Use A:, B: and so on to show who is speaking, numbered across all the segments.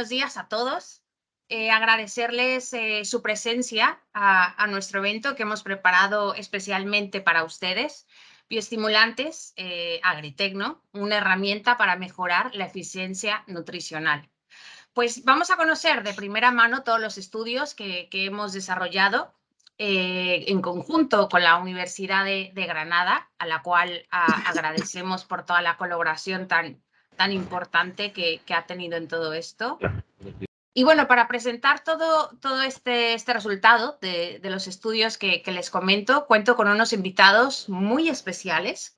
A: buenos días a todos. Agradecerles su presencia a nuestro evento que hemos preparado especialmente para ustedes. Bioestimulantes Agritecno, una herramienta para mejorar la eficiencia nutricional. Pues vamos a conocer de primera mano todos los estudios que hemos desarrollado en conjunto con la Universidad de Granada, a la cual agradecemos por toda la colaboración tan importante que ha tenido en todo esto. Y bueno, para presentar todo este resultado de los estudios que les comento, cuento con unos invitados muy especiales.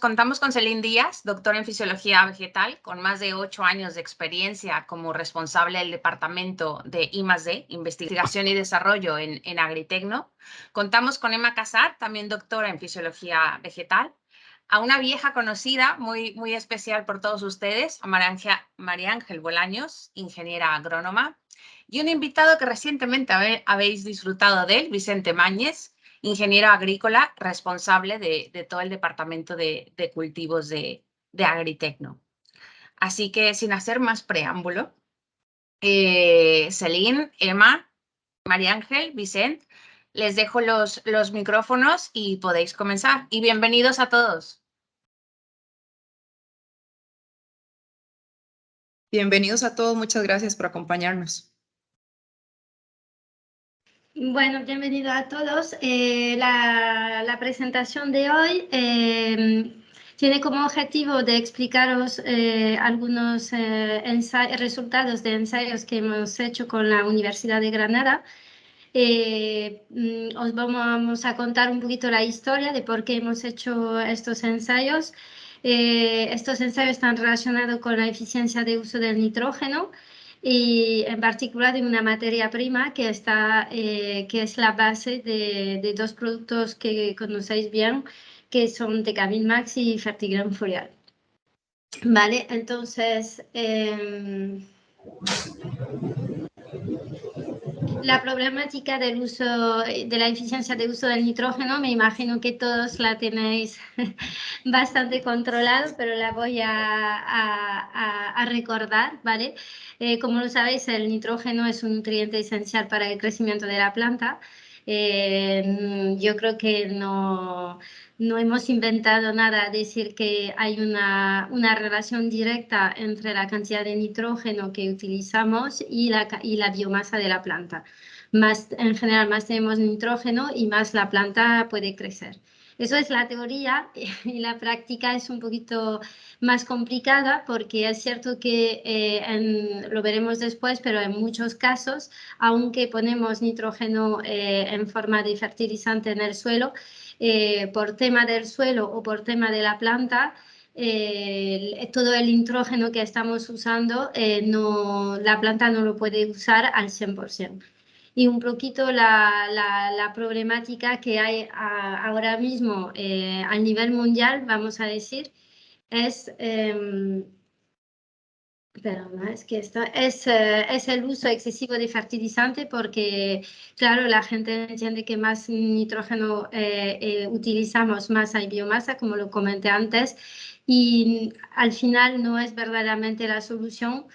A: Contamos con Celine Díaz, doctora en Fisiología Vegetal, con más de 8 años de experiencia como responsable del Departamento de I+D, Investigación y Desarrollo en Agritecno. Contamos con Emma Casar, también doctora en Fisiología Vegetal. A una vieja conocida, muy especial por todos ustedes, a María Ángel Bolaños, ingeniera agrónoma. Y un invitado que recientemente habéis disfrutado de él, Vicente Mañez, ingeniero agrícola responsable de todo el departamento de cultivos de Agritecno. Así que sin hacer más preámbulo, Celine, Emma, María Ángel, Vicente, les dejo los micrófonos y podéis comenzar. Y bienvenidos a todos.
B: Bienvenidos a todos, muchas gracias por acompañarnos.
C: Bueno, bienvenido a todos. La presentación de hoy tiene como objetivo de explicaros algunos resultados de ensayos que hemos hecho con la Universidad de Granada. Os vamos a contar un poquito la historia de por qué hemos hecho estos ensayos. Estos ensayos están relacionados con la eficiencia de uso del nitrógeno y en particular de una materia prima que es la base de dos productos que conocéis bien, que son Tecaminmax y Fertigran Foliar. Vale, entonces la problemática del uso, de la eficiencia de uso del nitrógeno, me imagino que todos la tenéis bastante controlado, pero la voy a recordar, ¿vale? Como lo sabéis, el nitrógeno es un nutriente esencial para el crecimiento de la planta. Yo creo que no hemos inventado nada, decir que hay una relación directa entre la cantidad de nitrógeno que utilizamos y la biomasa de la planta. En general, más tenemos nitrógeno y más la planta puede crecer. Eso es la teoría y la práctica es un poquito más complicada porque es cierto que lo veremos después, pero en muchos casos, aunque ponemos nitrógeno en forma de fertilizante en el suelo, por tema del suelo o por tema de la planta, todo el nitrógeno que estamos usando, la planta no lo puede usar al 100%. Y un poquito la problemática que hay ahora mismo a nivel mundial, vamos a decir, es... Perdona, es que esto es el uso excesivo de fertilizante porque, claro, la gente entiende que más nitrógeno utilizamos, más hay biomasa, como lo comenté antes, y al final no es verdaderamente la solución.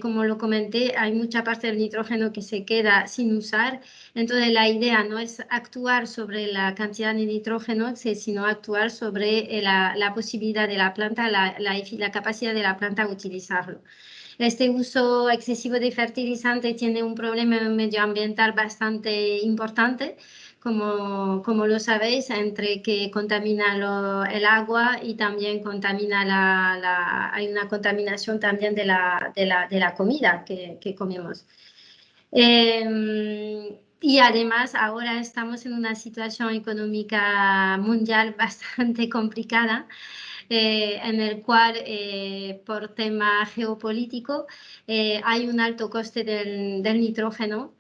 C: Como lo comenté, hay mucha parte del nitrógeno que se queda sin usar. Entonces, la idea no es actuar sobre la cantidad de nitrógeno, sino actuar sobre la posibilidad de la planta, la capacidad de la planta de utilizarlo. Este uso excesivo de fertilizante tiene un problema medioambiental bastante importante, como lo sabéis, entre que contamina el agua y también contamina hay una contaminación también de la comida que comemos. Y además ahora estamos en una situación económica mundial bastante complicada, en el cual por tema geopolítico hay un alto coste del nitrógeno.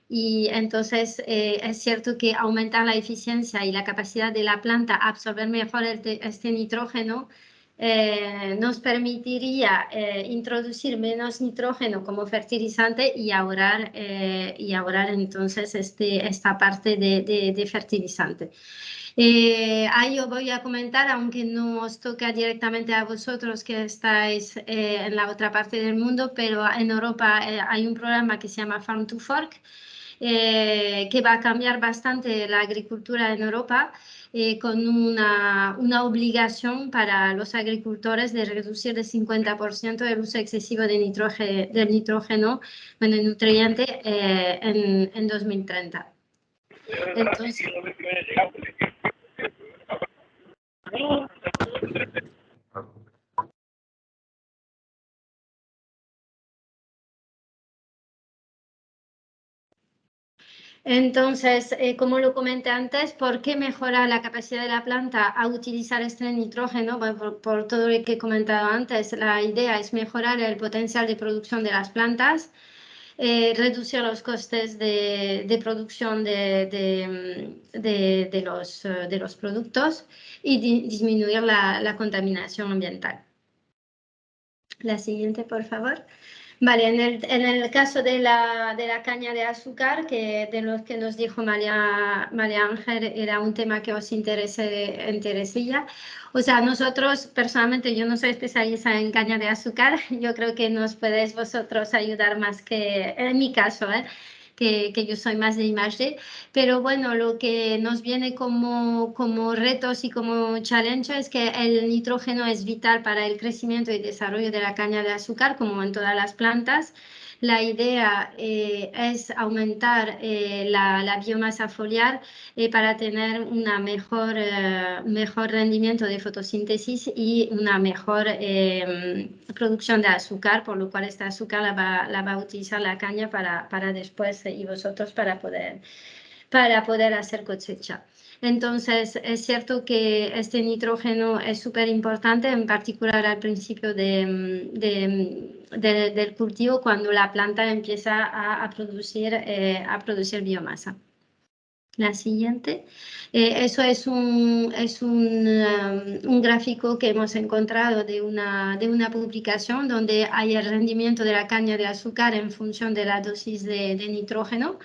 C: Y entonces es cierto que aumentar la eficiencia y la capacidad de la planta a absorber mejor este nitrógeno nos permitiría introducir menos nitrógeno como fertilizante y ahorrar entonces esta parte de fertilizante. Ahí yo voy a comentar, aunque no os toca directamente a vosotros que estáis en la otra parte del mundo, pero en Europa hay un programa que se llama Farm to Fork, que va a cambiar bastante la agricultura en Europa, con una obligación para los agricultores de reducir de 50% el uso excesivo de del nitrógeno, bueno, el nutriente, en 2030. Entonces, como lo comenté antes, ¿por qué mejora la capacidad de la planta a utilizar este nitrógeno? Bueno, por todo lo que he comentado antes, la idea es mejorar el potencial de producción de las plantas, reducir los costes de producción de los productos y disminuir la contaminación ambiental. La siguiente, por favor. Vale, en el caso de la caña de azúcar, que de los que nos dijo María Ángel, era un tema que os interesaría. O sea, nosotros, personalmente, yo no soy especialista en caña de azúcar, yo creo que nos podéis vosotros ayudar más que, en mi caso, que yo soy más de I+D, pero bueno, lo que nos viene como retos y como challenge es que el nitrógeno es vital para el crecimiento y desarrollo de la caña de azúcar, como en todas las plantas. La idea es aumentar la biomasa foliar para tener una mejor rendimiento de fotosíntesis y una mejor producción de azúcar, por lo cual esta azúcar la va a utilizar la caña para después y vosotros para poder hacer cosecha. Entonces, es cierto que este nitrógeno es súper importante, en particular al principio del cultivo, cuando la planta empieza a producir biomasa. La siguiente. Eso es un gráfico que hemos encontrado de una publicación donde hay el rendimiento de la caña de azúcar en función de la dosis de nitrógeno.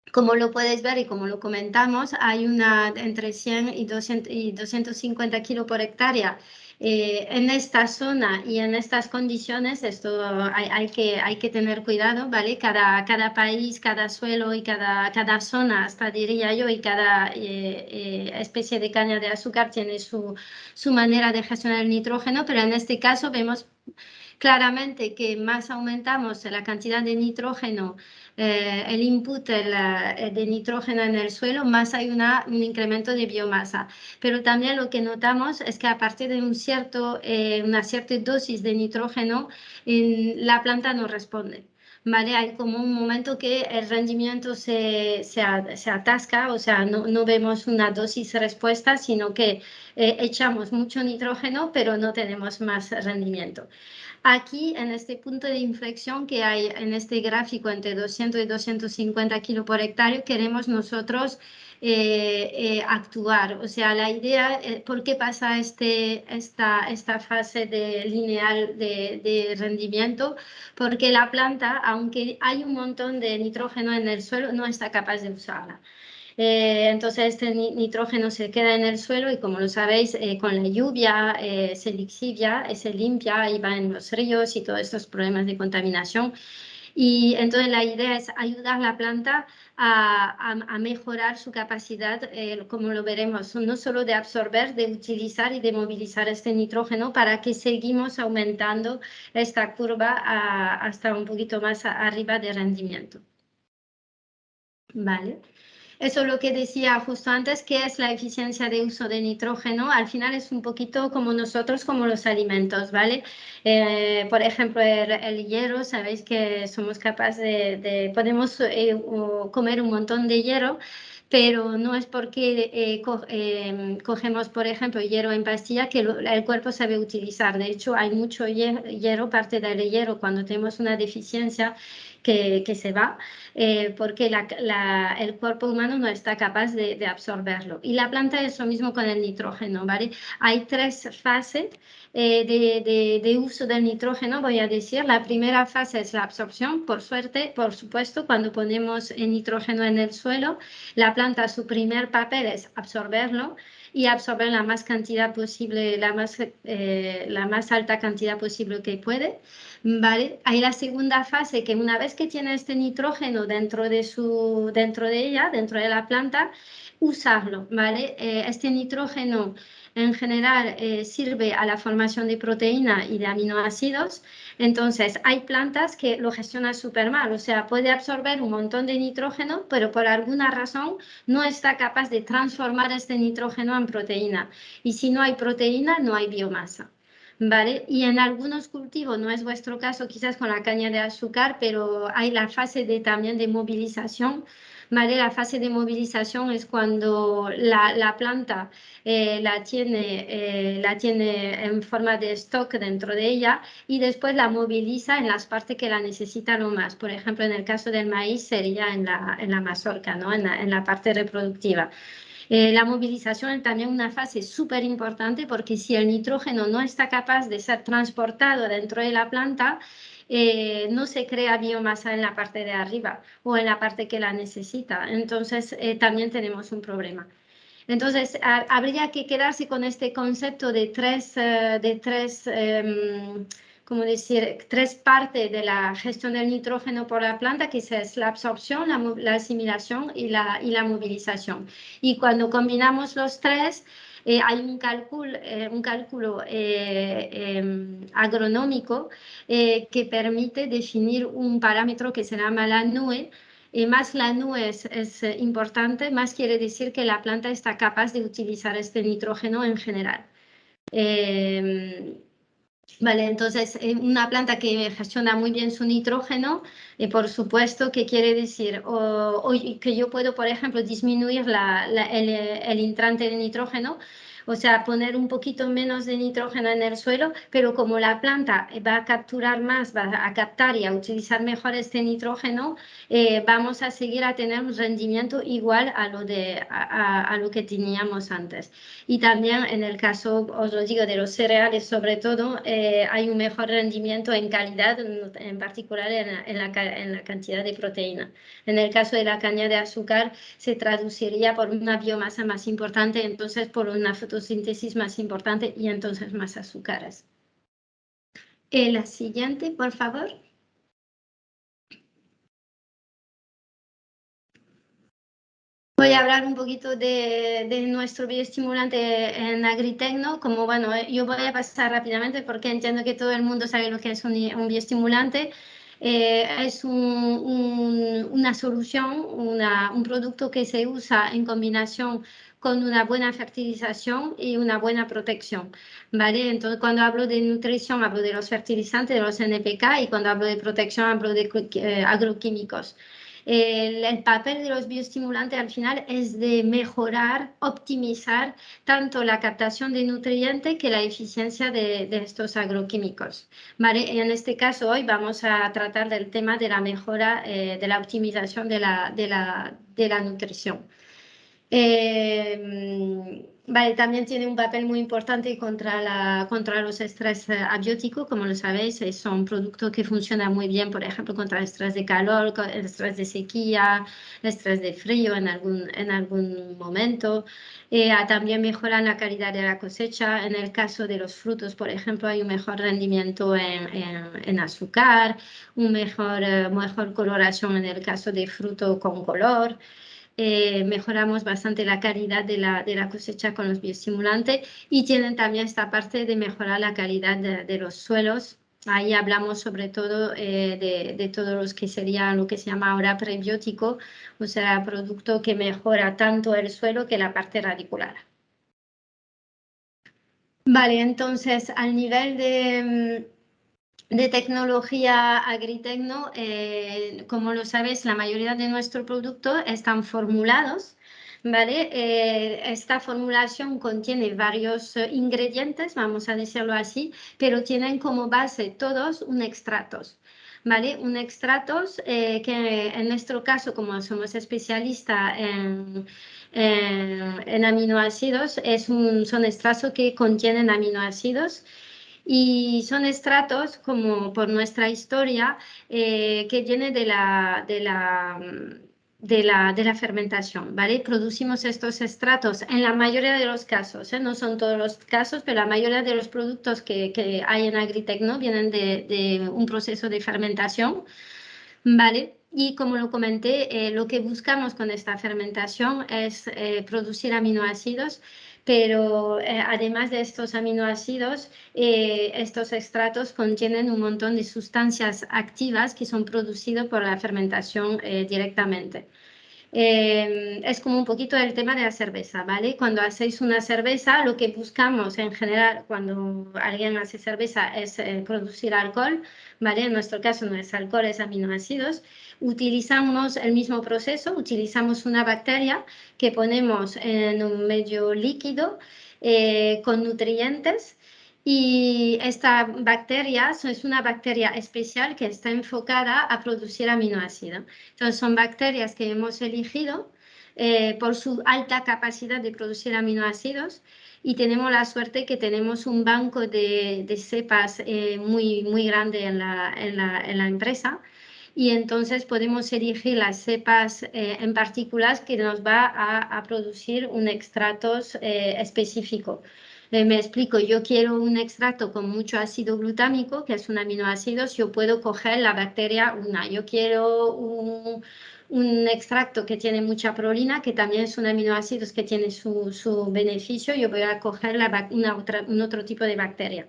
C: Como lo puedes ver y como lo comentamos, hay entre 100 y 250 kilos por hectárea. En esta zona y en estas condiciones, esto hay que tener cuidado, ¿vale? Cada país, cada suelo y cada zona, hasta diría yo, y cada especie de caña de azúcar tiene su manera de gestionar el nitrógeno, pero en este caso vemos claramente que más aumentamos la cantidad de nitrógeno, el input de nitrógeno en el suelo, más hay un incremento de biomasa. Pero también lo que notamos es que a partir de una cierta dosis de nitrógeno, la planta no responde. ¿Vale? Hay como un momento que el rendimiento se atasca, o sea, no vemos una dosis respuesta, sino que echamos mucho nitrógeno, pero no tenemos más rendimiento. Aquí, en este punto de inflexión que hay en este gráfico entre 200 y 250 kilos por hectárea, queremos nosotros actuar. O sea, la idea, ¿por qué pasa esta fase lineal de rendimiento? Porque la planta, aunque hay un montón de nitrógeno en el suelo, no está capaz de usarla. Entonces este nitrógeno se queda en el suelo y, como lo sabéis, con la lluvia se lixivia, se limpia y va en los ríos y todos estos problemas de contaminación. Y entonces la idea es ayudar a la planta a mejorar su capacidad, como lo veremos, no solo de absorber, de utilizar y de movilizar este nitrógeno, para que seguimos aumentando esta curva hasta un poquito más arriba de rendimiento. Vale. Eso es lo que decía justo antes, que es la eficiencia de uso de nitrógeno. Al final es un poquito como nosotros, como los alimentos, ¿vale? Por ejemplo, el hierro, sabéis que somos capaces podemos comer un montón de hierro, pero no es porque cogemos, por ejemplo, hierro en pastilla que el cuerpo sabe utilizar. De hecho, hay mucho hierro, parte del hierro, cuando tenemos una deficiencia, que se va, porque el cuerpo humano no está capaz de absorberlo. Y la planta es lo mismo con el nitrógeno, ¿vale? Hay 3 fases de uso del nitrógeno, voy a decir. La primera fase es la absorción, por supuesto, cuando ponemos el nitrógeno en el suelo, la planta, su primer papel es absorberlo y absorber la más cantidad posible, la más alta cantidad posible que puede, ¿vale? Hay la segunda fase, que una vez que tiene este nitrógeno dentro de ella, dentro de la planta, usarlo, ¿vale? Este nitrógeno en general sirve a la formación de proteína y de aminoácidos. Entonces, hay plantas que lo gestionan súper mal, o sea, puede absorber un montón de nitrógeno, pero por alguna razón no está capaz de transformar este nitrógeno en proteína. Y si no hay proteína, no hay biomasa, ¿vale? Y en algunos cultivos, no es vuestro caso quizás con la caña de azúcar, pero hay la fase también de movilización, ¿vale? La fase de movilización es cuando la planta la tiene en forma de stock dentro de ella y después la moviliza en las partes que la necesitan lo más. Por ejemplo, en el caso del maíz sería en la mazorca, ¿no? En la parte reproductiva. La movilización es también una fase súper importante porque si el nitrógeno no está capaz de ser transportado dentro de la planta, no se crea biomasa en la parte de arriba o en la parte que la necesita. Entonces, también tenemos un problema. Entonces, habría que quedarse con este concepto de ¿cómo decir? 3 partes de la gestión del nitrógeno por la planta, que es la absorción, la asimilación y la movilización. Y cuando combinamos los 3, hay un cálculo agronómico que permite definir un parámetro que se llama la NUE. Más la NUE es importante, más quiere decir que la planta está capaz de utilizar este nitrógeno en general. Vale, entonces una planta que gestiona muy bien su nitrógeno, por supuesto que quiere decir que yo puedo, por ejemplo, disminuir el entrante de nitrógeno, o sea, poner un poquito menos de nitrógeno en el suelo, pero como la planta va a capturar más, va a captar y a utilizar mejor este nitrógeno, vamos a seguir a tener un rendimiento igual a lo que teníamos antes. Y también en el caso, os lo digo, de los cereales sobre todo, hay un mejor rendimiento en calidad, en particular en la cantidad de proteína. En el caso de la caña de azúcar se traduciría por una biomasa más importante, entonces por una fotosíntesis más importante y entonces más azúcares. La siguiente, por favor. Voy a hablar un poquito de nuestro bioestimulante en Agritecno. Como bueno, yo voy a pasar rápidamente porque entiendo que todo el mundo sabe lo que es un bioestimulante. Es una solución, un producto que se usa en combinación con una buena fertilización y una buena protección, ¿vale? Entonces, cuando hablo de nutrición, hablo de los fertilizantes, de los NPK, y cuando hablo de protección, hablo de agroquímicos. El papel de los bioestimulantes al final es de mejorar, optimizar tanto la captación de nutrientes que la eficiencia de estos agroquímicos, ¿vale? En este caso hoy vamos a tratar del tema de la mejora, de la optimización de la nutrición. Vale, también tiene un papel muy importante contra los estrés abióticos, como lo sabéis, son productos que funcionan muy bien, por ejemplo, contra el estrés de calor, el estrés de sequía, el estrés de frío en algún momento. También mejoran la calidad de la cosecha. En el caso de los frutos, por ejemplo, hay un mejor rendimiento en azúcar, mejor coloración en el caso de fruto con color. Mejoramos bastante la calidad de la cosecha con los bioestimulantes y tienen también esta parte de mejorar la calidad de los suelos. Ahí hablamos sobre todo de todos los que serían lo que se llama ahora prebiótico, o sea, producto que mejora tanto el suelo que la parte radicular. Vale, entonces al nivel de tecnología Agritecno, como lo sabéis, la mayoría de nuestros productos están formulados, ¿vale? Esta formulación contiene varios ingredientes, vamos a decirlo así, pero tienen como base todos un extractos, ¿vale? Un extractos que en nuestro caso, como somos especialistas en aminoácidos, son extractos que contienen aminoácidos. Y son estratos, como por nuestra historia, que viene de la fermentación, ¿vale? Producimos estos estratos en la mayoría de los casos, no son todos los casos, pero la mayoría de los productos que hay en Agritecno vienen de un proceso de fermentación, ¿vale? Y como lo comenté, lo que buscamos con esta fermentación es producir aminoácidos, pero además de estos aminoácidos, estos extractos contienen un montón de sustancias activas que son producidas por la fermentación directamente. Es como un poquito el tema de la cerveza, ¿vale? Cuando hacéis una cerveza, lo que buscamos en general cuando alguien hace cerveza es producir alcohol, ¿vale? En nuestro caso no es alcohol, es aminoácidos. Utilizamos el mismo proceso, utilizamos una bacteria que ponemos en un medio líquido con nutrientes. Y esta bacteria es una bacteria especial que está enfocada a producir aminoácidos. Entonces, son bacterias que hemos elegido por su alta capacidad de producir aminoácidos y tenemos la suerte que tenemos un banco de cepas muy, muy grande en la empresa y entonces podemos elegir las cepas en particular que nos va a producir un extracto específico. Me explico, yo quiero un extracto con mucho ácido glutámico, que es un aminoácido, yo puedo coger la bacteria una. Yo quiero un extracto que tiene mucha prolina, que también es un aminoácido que tiene su beneficio, yo voy a coger un otro tipo de bacteria.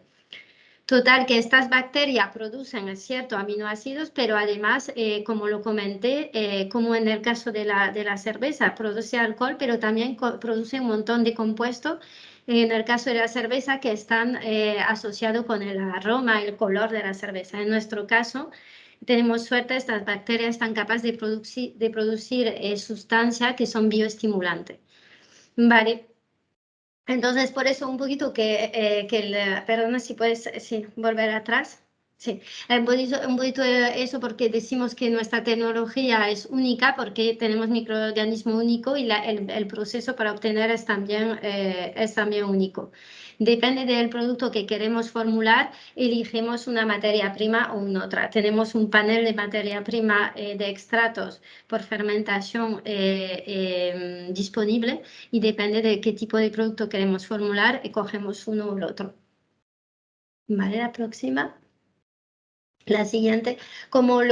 C: Total, que estas bacterias producen ciertos aminoácidos, pero además, como lo comenté, como en el caso de la cerveza, produce alcohol, pero también produce un montón de compuestos, en el caso de la cerveza, que están asociados con el aroma, el color de la cerveza. En nuestro caso, tenemos suerte, estas bacterias están capaces de producir sustancias que son bioestimulantes. Vale. Entonces, por eso un poquito perdona si puedes volver atrás. Sí, un poquito eso porque decimos que nuestra tecnología es única porque tenemos microorganismo único y el proceso para obtener es también único. Depende del producto que queremos formular, elegimos una materia prima o una otra. Tenemos un panel de materia prima de extractos por fermentación disponible y depende de qué tipo de producto queremos formular, cogemos uno o el otro. Vale, la próxima. La siguiente, como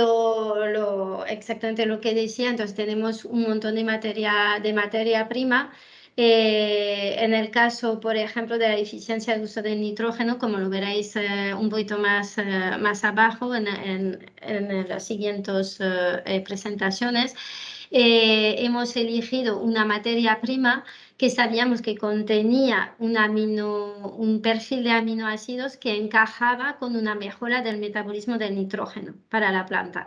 C: exactamente lo que decía, entonces tenemos un montón de materia prima. En el caso, por ejemplo, de la eficiencia de uso del nitrógeno, como lo veréis un poquito más abajo en las siguientes presentaciones, hemos elegido una materia prima que sabíamos que contenía un perfil de aminoácidos que encajaba con una mejora del metabolismo del nitrógeno para la planta.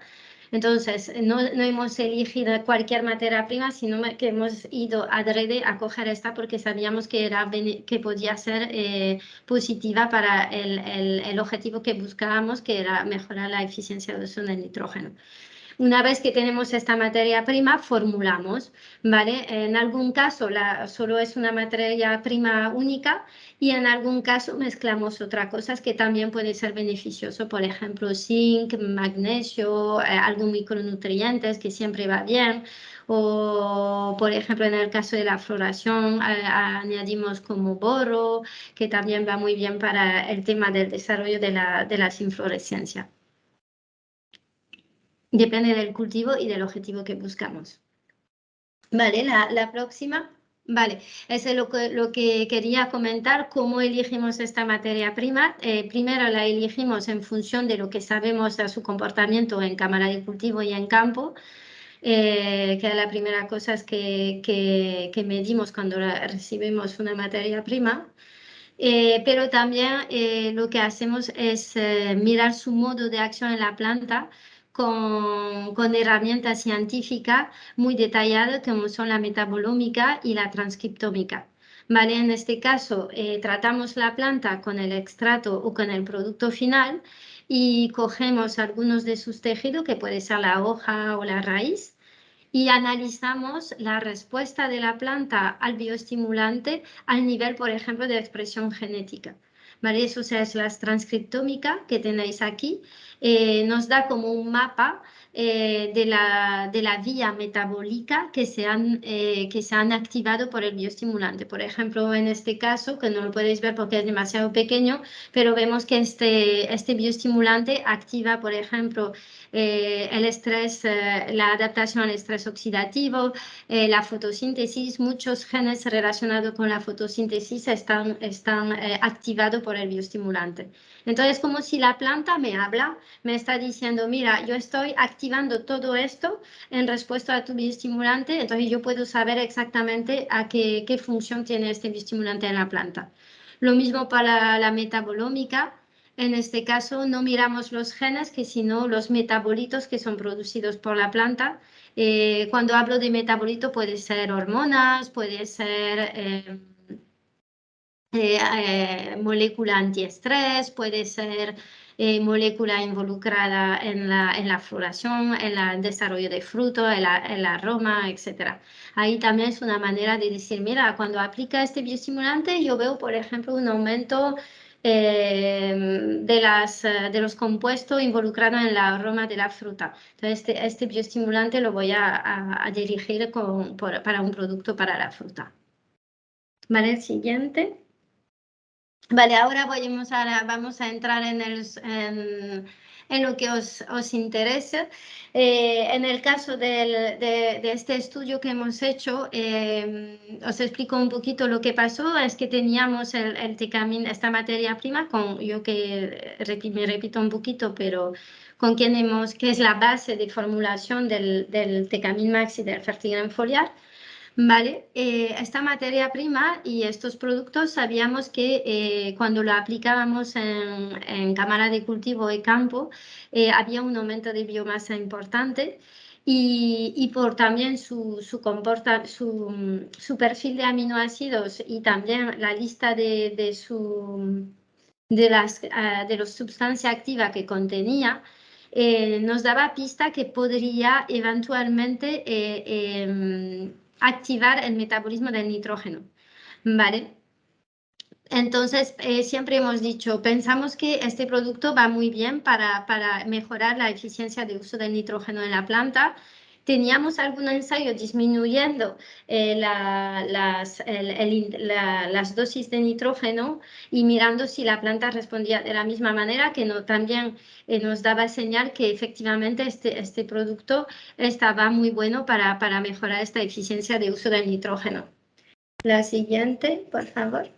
C: Entonces, no hemos elegido cualquier materia prima, sino que hemos ido adrede a coger esta porque sabíamos que podía ser positiva para el objetivo que buscábamos, que era mejorar la eficiencia de uso del nitrógeno. Una vez que tenemos esta materia prima, formulamos, ¿vale? En algún caso solo es una materia prima única y en algún caso mezclamos otras cosas que también puede ser beneficioso, por ejemplo, zinc, magnesio, algún micronutrientes que siempre va bien, o por ejemplo en el caso de la floración añadimos como boro, que también va muy bien para el tema del desarrollo de las inflorescencias. Depende del cultivo y del objetivo que buscamos. Vale, la próxima. Vale, eso es lo que quería comentar, cómo elegimos esta materia prima. Primero la elegimos en función de lo que sabemos de su comportamiento en cámara de cultivo y en campo, que la primera cosa es que medimos cuando recibimos una materia prima. Pero también lo que hacemos es mirar su modo de acción en la planta con herramientas científicas muy detalladas como son la metabolómica y la transcriptómica. ¿Vale? En este caso tratamos la planta con el extracto o con el producto final y cogemos algunos de sus tejidos, que puede ser la hoja o la raíz, y analizamos la respuesta de la planta al bioestimulante al nivel, por ejemplo, de expresión genética. ¿Vale? Eso es la transcriptómica que tenéis aquí. Nos da como un mapa de la vía metabólica que se han activado por el bioestimulante. Por ejemplo, en este caso, que no lo podéis ver porque es demasiado pequeño, pero vemos que este bioestimulante activa, por ejemplo, el estrés, la adaptación al estrés oxidativo, la fotosíntesis. Muchos genes relacionados con la fotosíntesis están activados por el bioestimulante. Entonces, como si la planta me habla, me está diciendo, mira, yo estoy activando todo esto en respuesta a tu bioestimulante, entonces yo puedo saber exactamente a qué función tiene este bioestimulante en la planta. Lo mismo para la metabolómica. En este caso no miramos los genes, sino los metabolitos que son producidos por la planta. Cuando hablo de metabolito puede ser hormonas, puede ser molécula antiestrés, puede ser molécula involucrada en la floración, en el desarrollo de fruto, el aroma, etc. Ahí también es una manera de decir, mira, cuando aplica este bioestimulante yo veo, por ejemplo, un aumento de los compuestos involucrados en el aroma de la fruta. Entonces, este bioestimulante lo voy a dirigir para un producto para la fruta. ¿Vale? El siguiente. Vale, ahora vamos a entrar en lo que os interesa. En el caso de este estudio que hemos hecho, os explico un poquito lo que pasó. Es que teníamos el Tecamin, esta materia prima, yo que me repito un poquito, pero que es la base de formulación del Tecamin Max y del Fertigran foliar. Vale, esta materia prima y estos productos sabíamos que cuando lo aplicábamos en cámara de cultivo y campo había un aumento de biomasa importante y por también su perfil de aminoácidos y también la lista de las sustancias activas que contenía, nos daba pista que podría eventualmente activar el metabolismo del nitrógeno, ¿vale? Entonces, siempre hemos dicho, pensamos que este producto va muy bien para mejorar la eficiencia de uso del nitrógeno en la planta. Teníamos algún ensayo disminuyendo las dosis de nitrógeno y mirando si la planta respondía de la misma manera, que también nos daba señal que efectivamente este producto estaba muy bueno para mejorar esta eficiencia de uso del nitrógeno. La siguiente, por favor.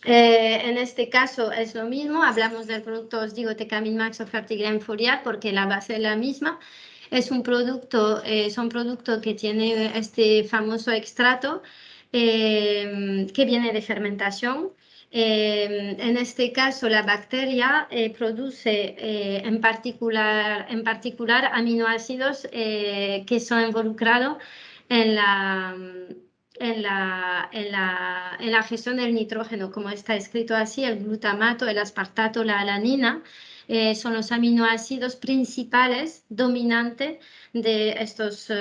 C: En este caso es lo mismo, hablamos del producto, os digo, Tecamin Max o Fertigran foliar porque la base es la misma. Son productos que tiene este famoso extracto que viene de fermentación. En este caso, la bacteria produce en particular aminoácidos que son involucrados en la gestión del nitrógeno, como está escrito así, el glutamato, el aspartato, la alanina, son los aminoácidos principales dominantes de estos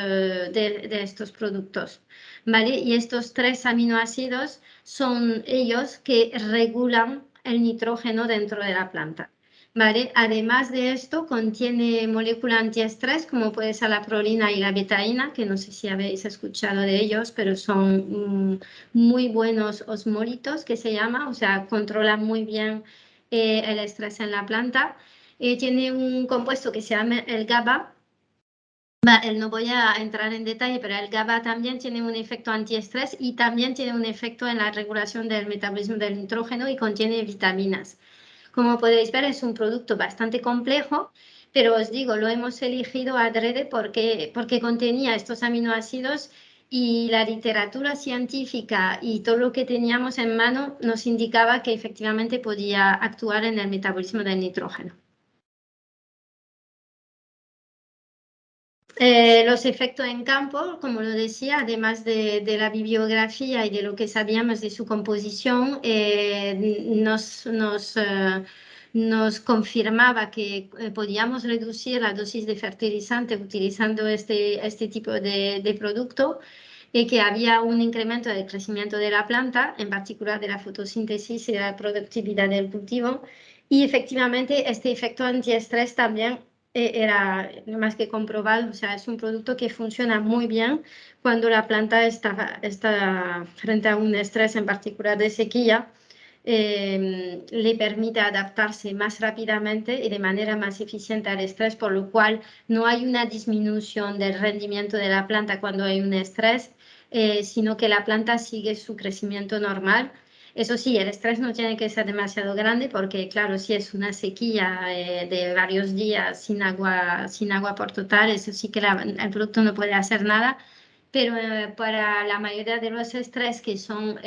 C: productos, ¿vale? Y estos 3 aminoácidos son ellos que regulan el nitrógeno dentro de la planta. ¿Vale? Además de esto, contiene moléculas antiestrés, como puede ser la prolina y la betaína, que no sé si habéis escuchado de ellos, pero son muy buenos osmólitos, que se llama, o sea, controlan muy bien el estrés en la planta. Tiene un compuesto que se llama el GABA. No voy a entrar en detalle, pero el GABA también tiene un efecto antiestrés y también tiene un efecto en la regulación del metabolismo del nitrógeno y contiene vitaminas. Como podéis ver, es un producto bastante complejo, pero os digo, lo hemos elegido adrede porque contenía estos aminoácidos y la literatura científica y todo lo que teníamos en mano nos indicaba que efectivamente podía actuar en el metabolismo del nitrógeno. Los efectos en campo, como lo decía, además de la bibliografía y de lo que sabíamos de su composición, nos confirmaba que podíamos reducir la dosis de fertilizante utilizando este tipo de producto y que había un incremento del crecimiento de la planta, en particular de la fotosíntesis y de la productividad del cultivo. Y efectivamente este efecto antiestrés también era más que comprobado, o sea, es un producto que funciona muy bien cuando la planta está frente a un estrés, en particular de sequía. Le permite adaptarse más rápidamente y de manera más eficiente al estrés, por lo cual no hay una disminución del rendimiento de la planta cuando hay un estrés, sino que la planta sigue su crecimiento normal. Eso sí, el estrés no tiene que ser demasiado grande porque, claro, si es una sequía de varios días sin agua por total, eso sí que el producto no puede hacer nada. Pero para la mayoría de los estrés que son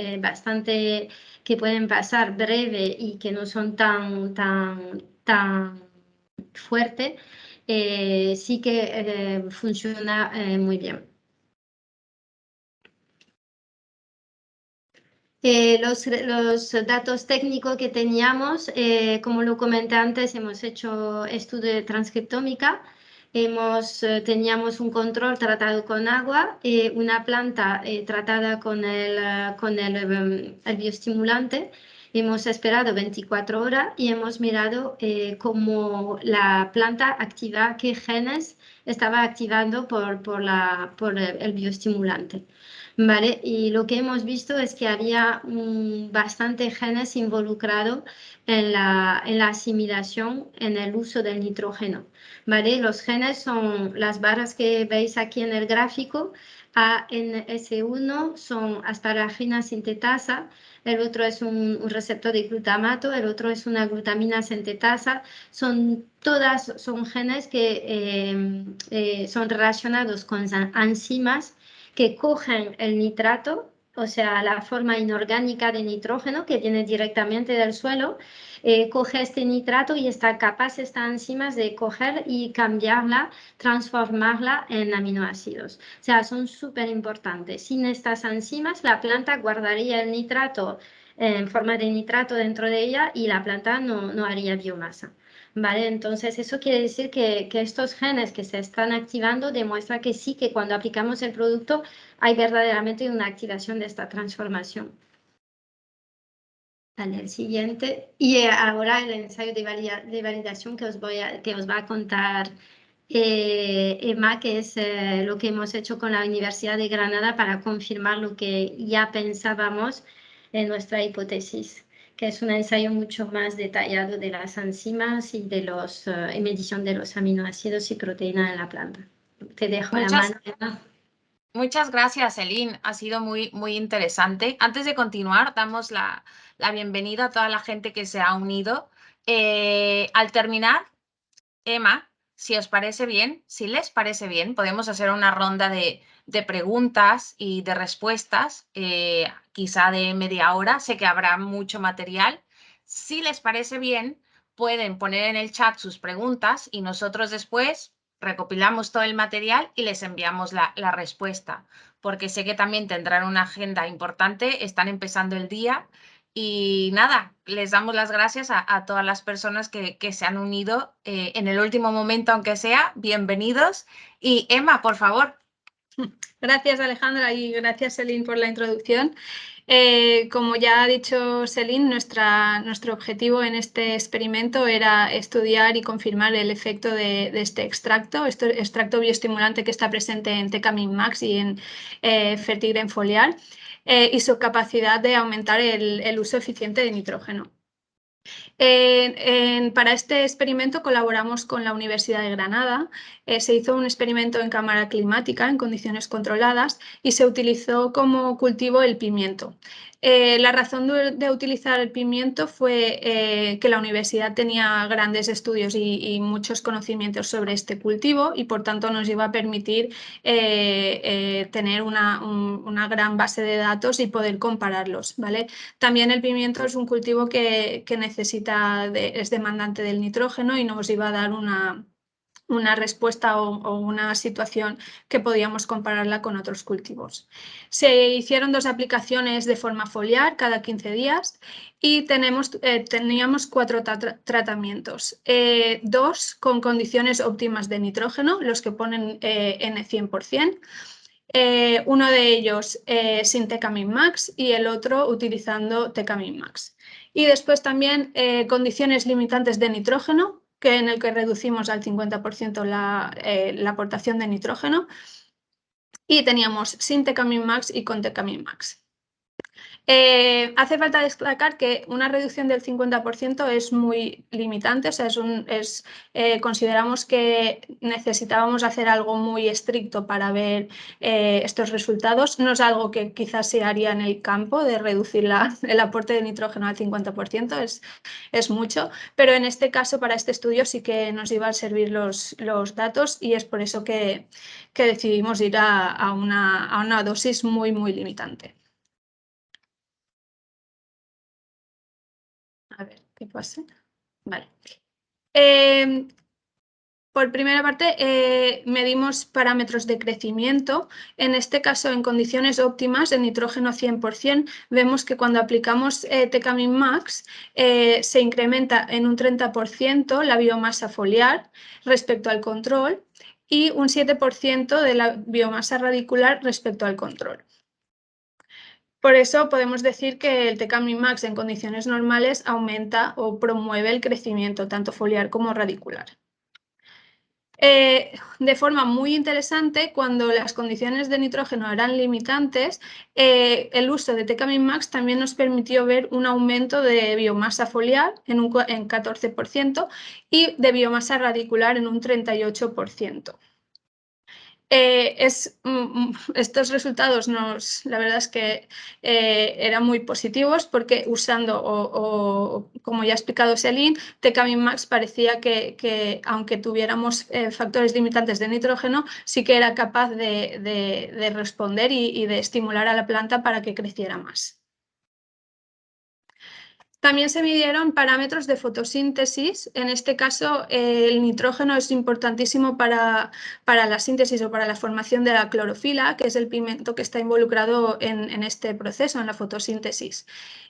C: que pueden pasar breve y que no son tan fuertes, sí que funciona muy bien. Los datos técnicos que teníamos, como lo comenté antes, hemos hecho estudio de transcriptómica, teníamos un control tratado con agua, una planta tratada con el bioestimulante. Hemos esperado 24 horas y hemos mirado cómo la planta activa, qué genes estaba activando por el bioestimulante. ¿Vale? Y lo que hemos visto es que había bastante genes involucrados en la asimilación, en el uso del nitrógeno. ¿Vale? Los genes son las barras que veis aquí en el gráfico. ANS1 son asparagina sintetasa, el otro es un receptor de glutamato, el otro es una glutamina sintetasa. Todas son genes que son relacionados con enzimas que cogen el nitrato, o sea, la forma inorgánica de nitrógeno que viene directamente del suelo, coge este nitrato y está capaz estas enzimas de coger y cambiarla, transformarla en aminoácidos. O sea, son súper importantes. Sin estas enzimas, la planta guardaría el nitrato en forma de nitrato dentro de ella y la planta no haría biomasa. ¿Vale? Entonces, eso quiere decir que estos genes que se están activando demuestra que sí, que cuando aplicamos el producto hay verdaderamente una activación de esta transformación. Vale, el siguiente. Y ahora el ensayo de validación que os va a contar Emma, que es lo que hemos hecho con la Universidad de Granada para confirmar lo que ya pensábamos en nuestra hipótesis, que es un ensayo mucho más detallado de las enzimas y de medición de los aminoácidos y proteínas en la planta. Te dejo la mano, Emma.
A: Muchas gracias, Celine. Ha sido muy, muy interesante. Antes de continuar, damos la bienvenida a toda la gente que se ha unido. Al terminar, Emma, si os parece bien, si les parece bien, podemos hacer una ronda de preguntas y de respuestas, quizá de media hora. Sé que habrá mucho material. Si les parece bien, pueden poner en el chat sus preguntas y nosotros después recopilamos todo el material y les enviamos la respuesta, porque sé que también tendrán una agenda importante, están empezando el día. Y nada, les damos las gracias a todas las personas que se han unido en el último momento, aunque sea. Bienvenidos. Y Emma, por favor.
D: Gracias, Alejandra, y gracias, Celine, por la introducción. Como ya ha dicho Celine, nuestro objetivo en este experimento era estudiar y confirmar el efecto de este extracto bioestimulante que está presente en Tecamin Max y en Fertigren foliar, y su capacidad de aumentar el uso eficiente de nitrógeno. Para este experimento colaboramos con la Universidad de Granada. Se hizo un experimento en cámara climática en condiciones controladas y se utilizó como cultivo el pimiento. La razón de utilizar el pimiento fue que la universidad tenía grandes estudios y muchos conocimientos sobre este cultivo y por tanto nos iba a permitir tener una gran base de datos y poder compararlos, ¿vale? También el pimiento es un cultivo que necesita es demandante del nitrógeno y nos iba a dar una respuesta o una situación que podíamos compararla con otros cultivos. Se hicieron 2 aplicaciones de forma foliar cada 15 días y teníamos 4 tratamientos, 2 con condiciones óptimas de nitrógeno, los que ponen N100%, uno de ellos sin Tecamin Max y el otro utilizando Tecamin Max. Y después también condiciones limitantes de nitrógeno, en el que reducimos al 50% la aportación de nitrógeno, y teníamos sin Tecamin Max y con Tecamin Max. Hace falta destacar que una reducción del 50% es muy limitante, o sea, consideramos que necesitábamos hacer algo muy estricto para ver estos resultados. No es algo que quizás se haría en el campo, de reducir el aporte de nitrógeno al 50%, es mucho, pero en este caso, para este estudio, sí que nos iban a servir los datos, y es por eso que decidimos ir a una dosis muy, muy limitante. A ver, ¿qué pasa? Vale. Por primera parte, medimos parámetros de crecimiento. En este caso, en condiciones óptimas, de nitrógeno 100%, vemos que cuando aplicamos Tecamin Max se incrementa en un 30% la biomasa foliar respecto al control y un 7% de la biomasa radicular respecto al control. Por eso podemos decir que el Tecamin Max en condiciones normales aumenta o promueve el crecimiento tanto foliar como radicular. De forma muy interesante, cuando las condiciones de nitrógeno eran limitantes, el uso de Tecamin Max también nos permitió ver un aumento de biomasa foliar en 14% y de biomasa radicular en un 38%. Estos resultados la verdad es que eran muy positivos, porque usando, como ya ha explicado Céline, Tecamin Max parecía que aunque tuviéramos factores limitantes de nitrógeno, sí que era capaz de responder y de estimular a la planta para que creciera más. También se midieron parámetros de fotosíntesis. En este caso, el nitrógeno es importantísimo para la síntesis o para la formación de la clorofila, que es el pigmento que está involucrado en este proceso, en la fotosíntesis.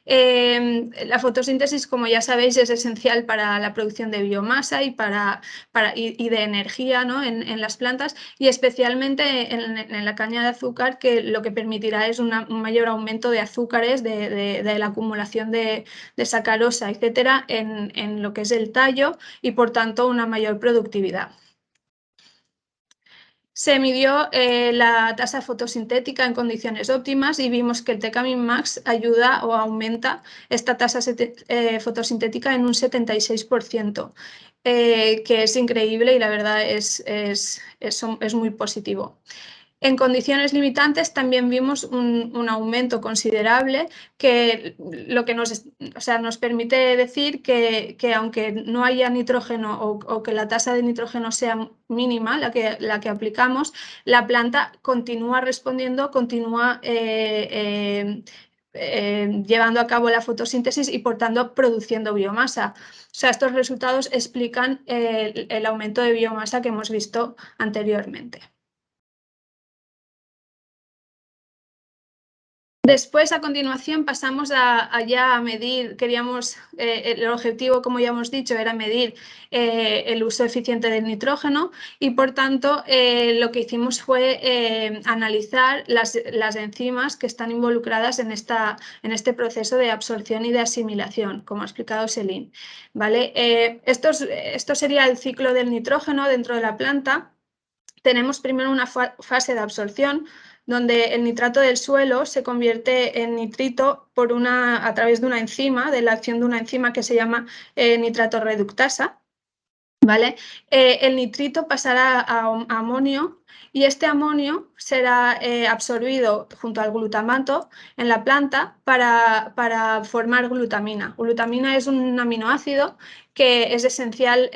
D: La fotosíntesis, como ya sabéis, es esencial para la producción de biomasa y de energía, ¿no?, en las plantas, y especialmente en la caña de azúcar, que lo que permitirá es un mayor aumento de azúcares, de la acumulación de sacarosa, etcétera, en lo que es el tallo, y por tanto una mayor productividad. Se midió la tasa fotosintética en condiciones óptimas y vimos que el Tecamin Max ayuda o aumenta esta tasa fotosintética en un 76%, que es increíble y la verdad es muy positivo. En condiciones limitantes también vimos un aumento considerable, que lo que nos permite decir que aunque no haya nitrógeno o que la tasa de nitrógeno sea mínima, la que aplicamos, la planta continúa respondiendo, continúa llevando a cabo la fotosíntesis y por tanto produciendo biomasa. O sea, estos resultados explican el aumento de biomasa que hemos visto anteriormente. Después, a continuación, pasamos a medir. El objetivo, como ya hemos dicho, era medir el uso eficiente del nitrógeno, y por tanto lo que hicimos fue analizar las enzimas que están involucradas en este proceso de absorción y de asimilación, como ha explicado Céline, ¿vale? Esto sería el ciclo del nitrógeno dentro de la planta. Tenemos primero una fase de absorción, donde el nitrato del suelo se convierte en nitrito a través de una enzima, de la acción de una enzima que se llama nitrato reductasa, ¿vale? El nitrito pasará a amonio, y este amonio será absorbido junto al glutamato en la planta para formar glutamina. Glutamina es un aminoácido que es esencial,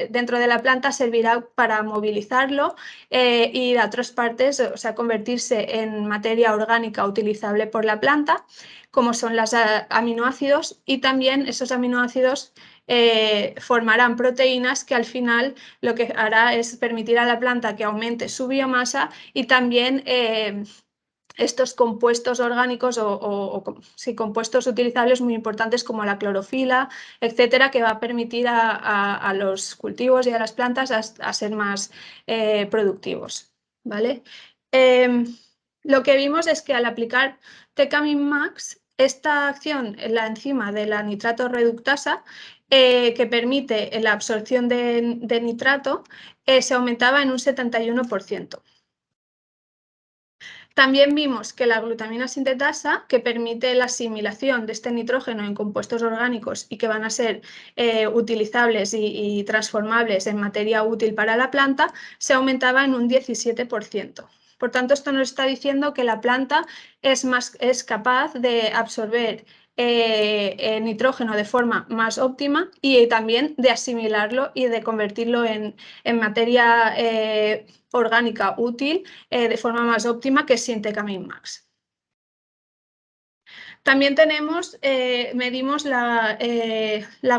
D: dentro de la planta servirá para movilizarlo y a otras partes, convertirse en materia orgánica utilizable por la planta, como son los aminoácidos, y también esos aminoácidos formarán proteínas que al final lo que hará es permitir a la planta que aumente su biomasa y también estos compuestos orgánicos sí, compuestos utilizables muy importantes como la clorofila, etcétera, que va a permitir a los cultivos y a las plantas a ser más productivos, ¿vale? Lo que vimos es que al aplicar Tecamin Max, esta acción en la enzima de la nitrato reductasa, que permite la absorción de nitrato, se aumentaba en un 71%. También vimos que la glutamina sintetasa, que permite la asimilación de este nitrógeno en compuestos orgánicos y que van a ser utilizables y transformables en materia útil para la planta, se aumentaba en un 17%. Por tanto, esto nos está diciendo que la planta es capaz de absorber nitrógeno de forma más óptima y también de asimilarlo y de convertirlo en materia orgánica útil de forma más óptima que sin Tecamin Max. También medimos la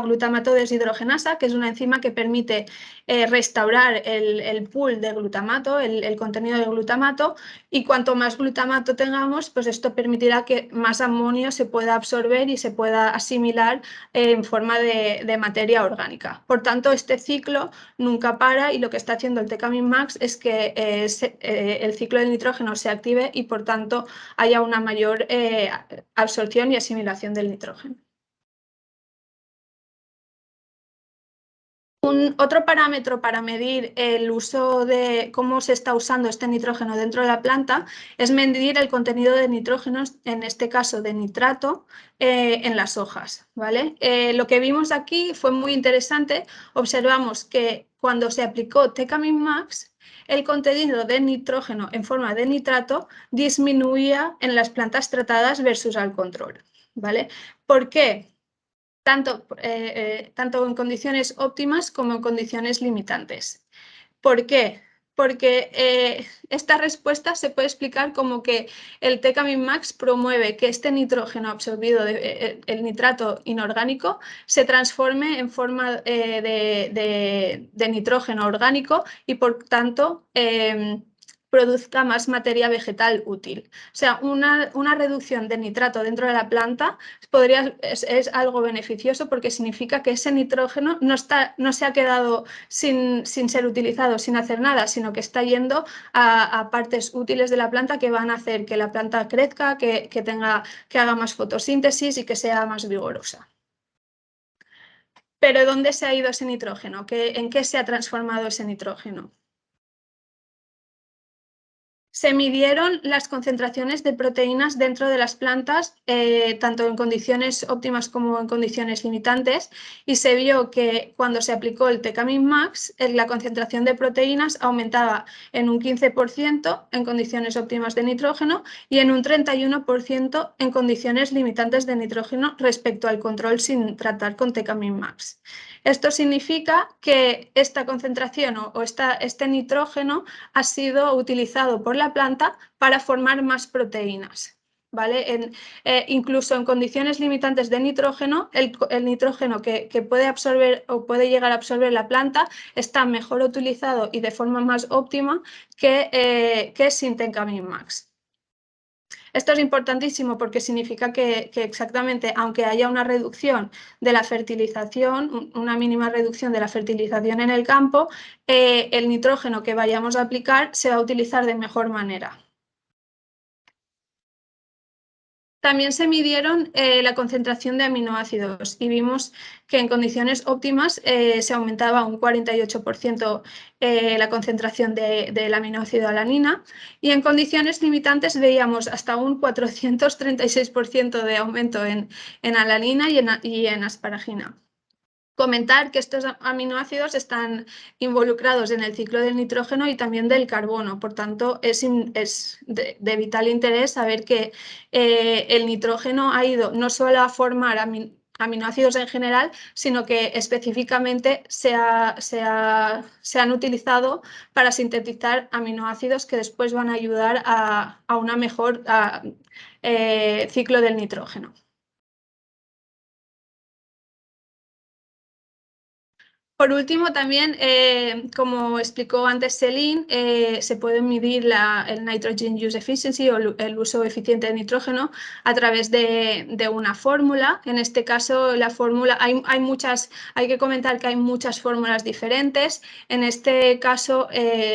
D: glutamato deshidrogenasa, que es una enzima que permite restaurar el pool de glutamato, el contenido de glutamato, y cuanto más glutamato tengamos, pues esto permitirá que más amonio se pueda absorber y se pueda asimilar en forma de materia orgánica. Por tanto, este ciclo nunca para y lo que está haciendo el Tecamin Max es que el ciclo del nitrógeno se active y, por tanto, haya una mayor absorción y asimilación del nitrógeno. Otro parámetro para medir el uso de cómo se está usando este nitrógeno dentro de la planta es medir el contenido de nitrógeno, en este caso de nitrato, en las hojas, ¿vale? Lo que vimos aquí fue muy interesante. Observamos que cuando se aplicó Tecamin Max, el contenido de nitrógeno en forma de nitrato disminuía en las plantas tratadas versus al control, ¿vale? ¿Por qué? Tanto en condiciones óptimas como en condiciones limitantes. ¿Por qué? Porque esta respuesta se puede explicar como que el Tecamin Max promueve que este nitrógeno absorbido, el nitrato inorgánico, se transforme en forma de nitrógeno orgánico y por tanto produzca más materia vegetal útil. O sea, una reducción de nitrato dentro de la planta es algo beneficioso porque significa que ese nitrógeno no se ha quedado sin ser utilizado, sin hacer nada, sino que está yendo a partes útiles de la planta que van a hacer que la planta crezca, que haga más fotosíntesis y que sea más vigorosa. Pero ¿dónde se ha ido ese nitrógeno? ¿En qué se ha transformado ese nitrógeno? Se midieron las concentraciones de proteínas dentro de las plantas, tanto en condiciones óptimas como en condiciones limitantes, y se vio que cuando se aplicó el Tecamin Max, la concentración de proteínas aumentaba en un 15% en condiciones óptimas de nitrógeno y en un 31% en condiciones limitantes de nitrógeno respecto al control sin tratar con Tecamin Max. Esto significa que esta concentración este nitrógeno ha sido utilizado por la planta para formar más proteínas. ¿Vale? Incluso en condiciones limitantes de nitrógeno, el nitrógeno que puede absorber o puede llegar a absorber la planta está mejor utilizado y de forma más óptima que sin Tecamin Max. Esto es importantísimo porque significa que exactamente, aunque haya una reducción de la fertilización, una mínima reducción de la fertilización en el campo, el nitrógeno que vayamos a aplicar se va a utilizar de mejor manera. También se midieron la concentración de aminoácidos y vimos que en condiciones óptimas se aumentaba un 48% la concentración del aminoácido alanina y en condiciones limitantes veíamos hasta un 436% de aumento en alanina y en asparagina. Comentar que estos aminoácidos están involucrados en el ciclo del nitrógeno y también del carbono, por tanto es de vital interés saber que el nitrógeno ha ido no solo a formar aminoácidos en general, sino que específicamente se han utilizado para sintetizar aminoácidos que después van a ayudar a una mejor ciclo del nitrógeno. Por último, también, como explicó antes Celine, se puede medir el Nitrogen Use Efficiency o el uso eficiente de nitrógeno a través de una fórmula. En este caso, la fórmula, hay que comentar que hay muchas fórmulas diferentes. En este caso,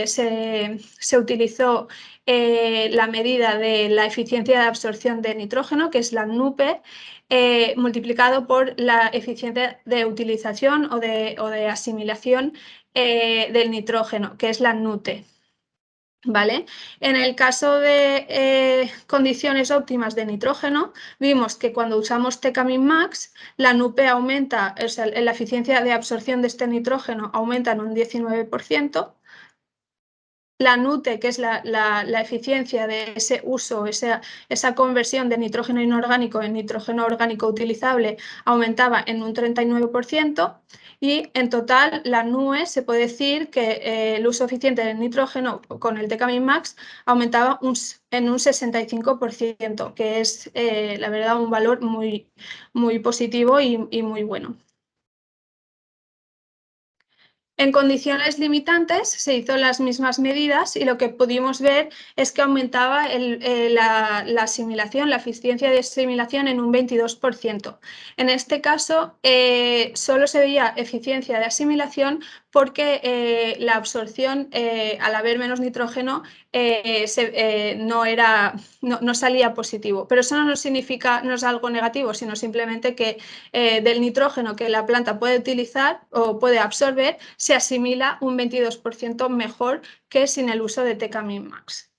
D: se utilizó la medida de la eficiencia de absorción de nitrógeno, que es la NUPE, multiplicado por la eficiencia de utilización o de asimilación del nitrógeno, que es la NUTE. ¿Vale? En el caso de condiciones óptimas de nitrógeno, vimos que cuando usamos TK-Max, la NUPE aumenta, o sea, la eficiencia de absorción de este nitrógeno aumenta en un 19%. La NUTE, que es la eficiencia de ese uso, esa conversión de nitrógeno inorgánico en nitrógeno orgánico utilizable, aumentaba en un 39%, y en total la NUE se puede decir que el uso eficiente del nitrógeno con el TK-Max aumentaba en un 65%, que es la verdad un valor muy, muy positivo y muy bueno. En condiciones limitantes se hizo las mismas medidas y lo que pudimos ver es que aumentaba la asimilación, la eficiencia de asimilación en un 22%. En este caso, solo se veía eficiencia de asimilación porque la absorción, al haber menos nitrógeno, no salía positivo. Pero eso no significa, no es algo negativo, sino simplemente que del nitrógeno que la planta puede utilizar o puede absorber, se asimila un 22% mejor que sin el uso de TK-Max.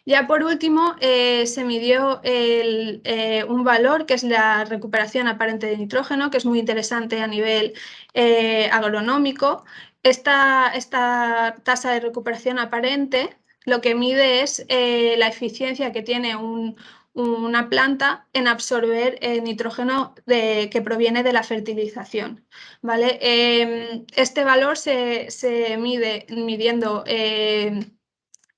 D: Ya por último, se midió un valor que es la recuperación aparente de nitrógeno, que es muy interesante a nivel agronómico. Esta tasa de recuperación aparente lo que mide es la eficiencia que tiene una planta en absorber nitrógeno que proviene de la fertilización, ¿vale? Este valor se mide midiendo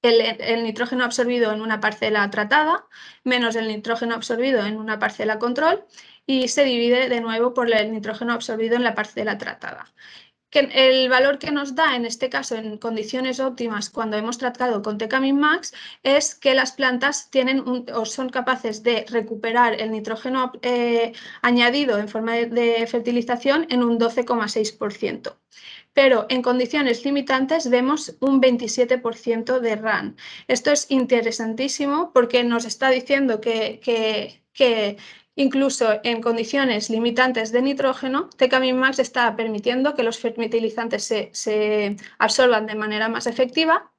D: el nitrógeno absorbido en una parcela tratada menos el nitrógeno absorbido en una parcela control, y se divide de nuevo por el nitrógeno absorbido en la parcela tratada. El valor que nos da en este caso en condiciones óptimas cuando hemos tratado con TK-Max es que las plantas tienen o son capaces de recuperar el nitrógeno añadido en forma de fertilización en un 12,6%. Pero en condiciones limitantes vemos un 27% de RAN. Esto es interesantísimo porque nos está diciendo que incluso en condiciones limitantes de nitrógeno, TK-Max está permitiendo que los fertilizantes se absorban de manera más efectiva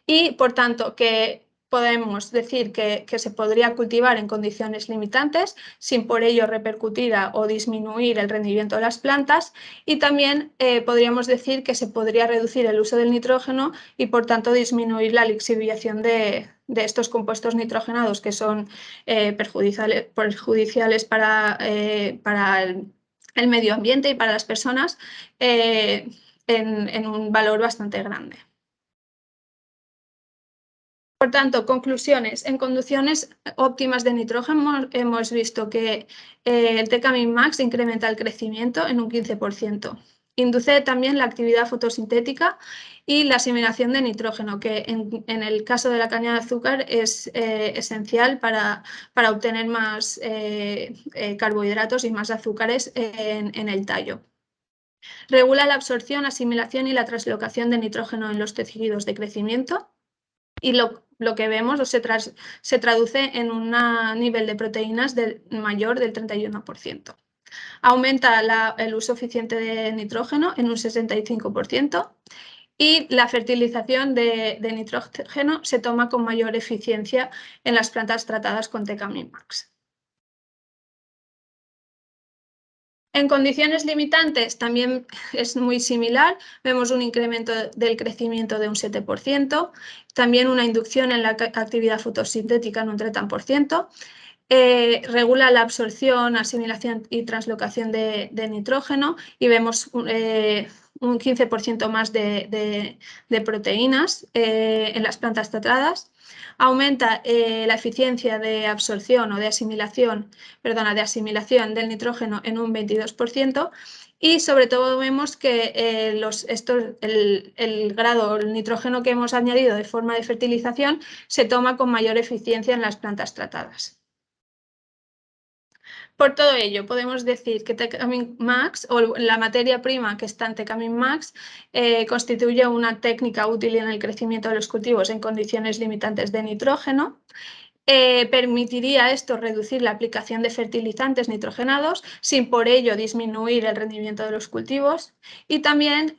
D: y, por tanto, que podemos decir que se podría cultivar en condiciones limitantes sin por ello repercutir o disminuir el rendimiento de las plantas, y también podríamos decir que se podría reducir el uso del nitrógeno y por tanto disminuir la lixiviación de estos compuestos nitrogenados que son perjudiciales para el medio ambiente y para las personas en un valor bastante grande. Por tanto, conclusiones. En condiciones óptimas de nitrógeno hemos visto que el TK-Max incrementa el crecimiento en un 15%. Induce también la actividad fotosintética y la asimilación de nitrógeno, que en el caso de la caña de azúcar es esencial para obtener más carbohidratos y más azúcares en el tallo. Regula la absorción, asimilación y la translocación de nitrógeno en los tejidos de crecimiento. Y lo que vemos se traduce en un nivel de proteínas mayor del 31%. Aumenta el uso eficiente de nitrógeno en un 65%, y la fertilización de nitrógeno se toma con mayor eficiencia en las plantas tratadas con TK-Max. En condiciones limitantes también es muy similar, vemos un incremento del crecimiento de un 7%, también una inducción en la actividad fotosintética en un 30%, regula la absorción, asimilación y translocación de nitrógeno, y vemos un 15% más de proteínas en las plantas tratadas. Aumenta la eficiencia de absorción o de asimilación, de asimilación del nitrógeno en un 22%. Y sobre todo vemos que el grado, el nitrógeno que hemos añadido de forma de fertilización se toma con mayor eficiencia en las plantas tratadas. Por todo ello, podemos decir que Tecamin Max, o la materia prima que está en Tecamin Max, constituye una técnica útil en el crecimiento de los cultivos en condiciones limitantes de nitrógeno. Permitiría esto reducir la aplicación de fertilizantes nitrogenados sin por ello disminuir el rendimiento de los cultivos, y también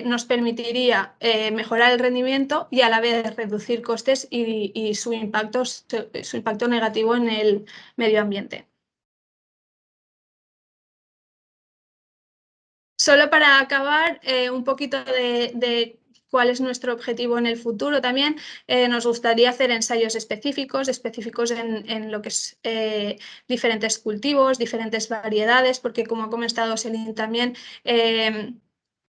D: nos permitiría mejorar el rendimiento y a la vez reducir costes y su impacto negativo en el medio ambiente. Solo para acabar, un poquito de cuál es nuestro objetivo en el futuro también. Nos gustaría hacer ensayos específicos en lo que es diferentes cultivos, diferentes variedades, porque como ha comentado Celine también,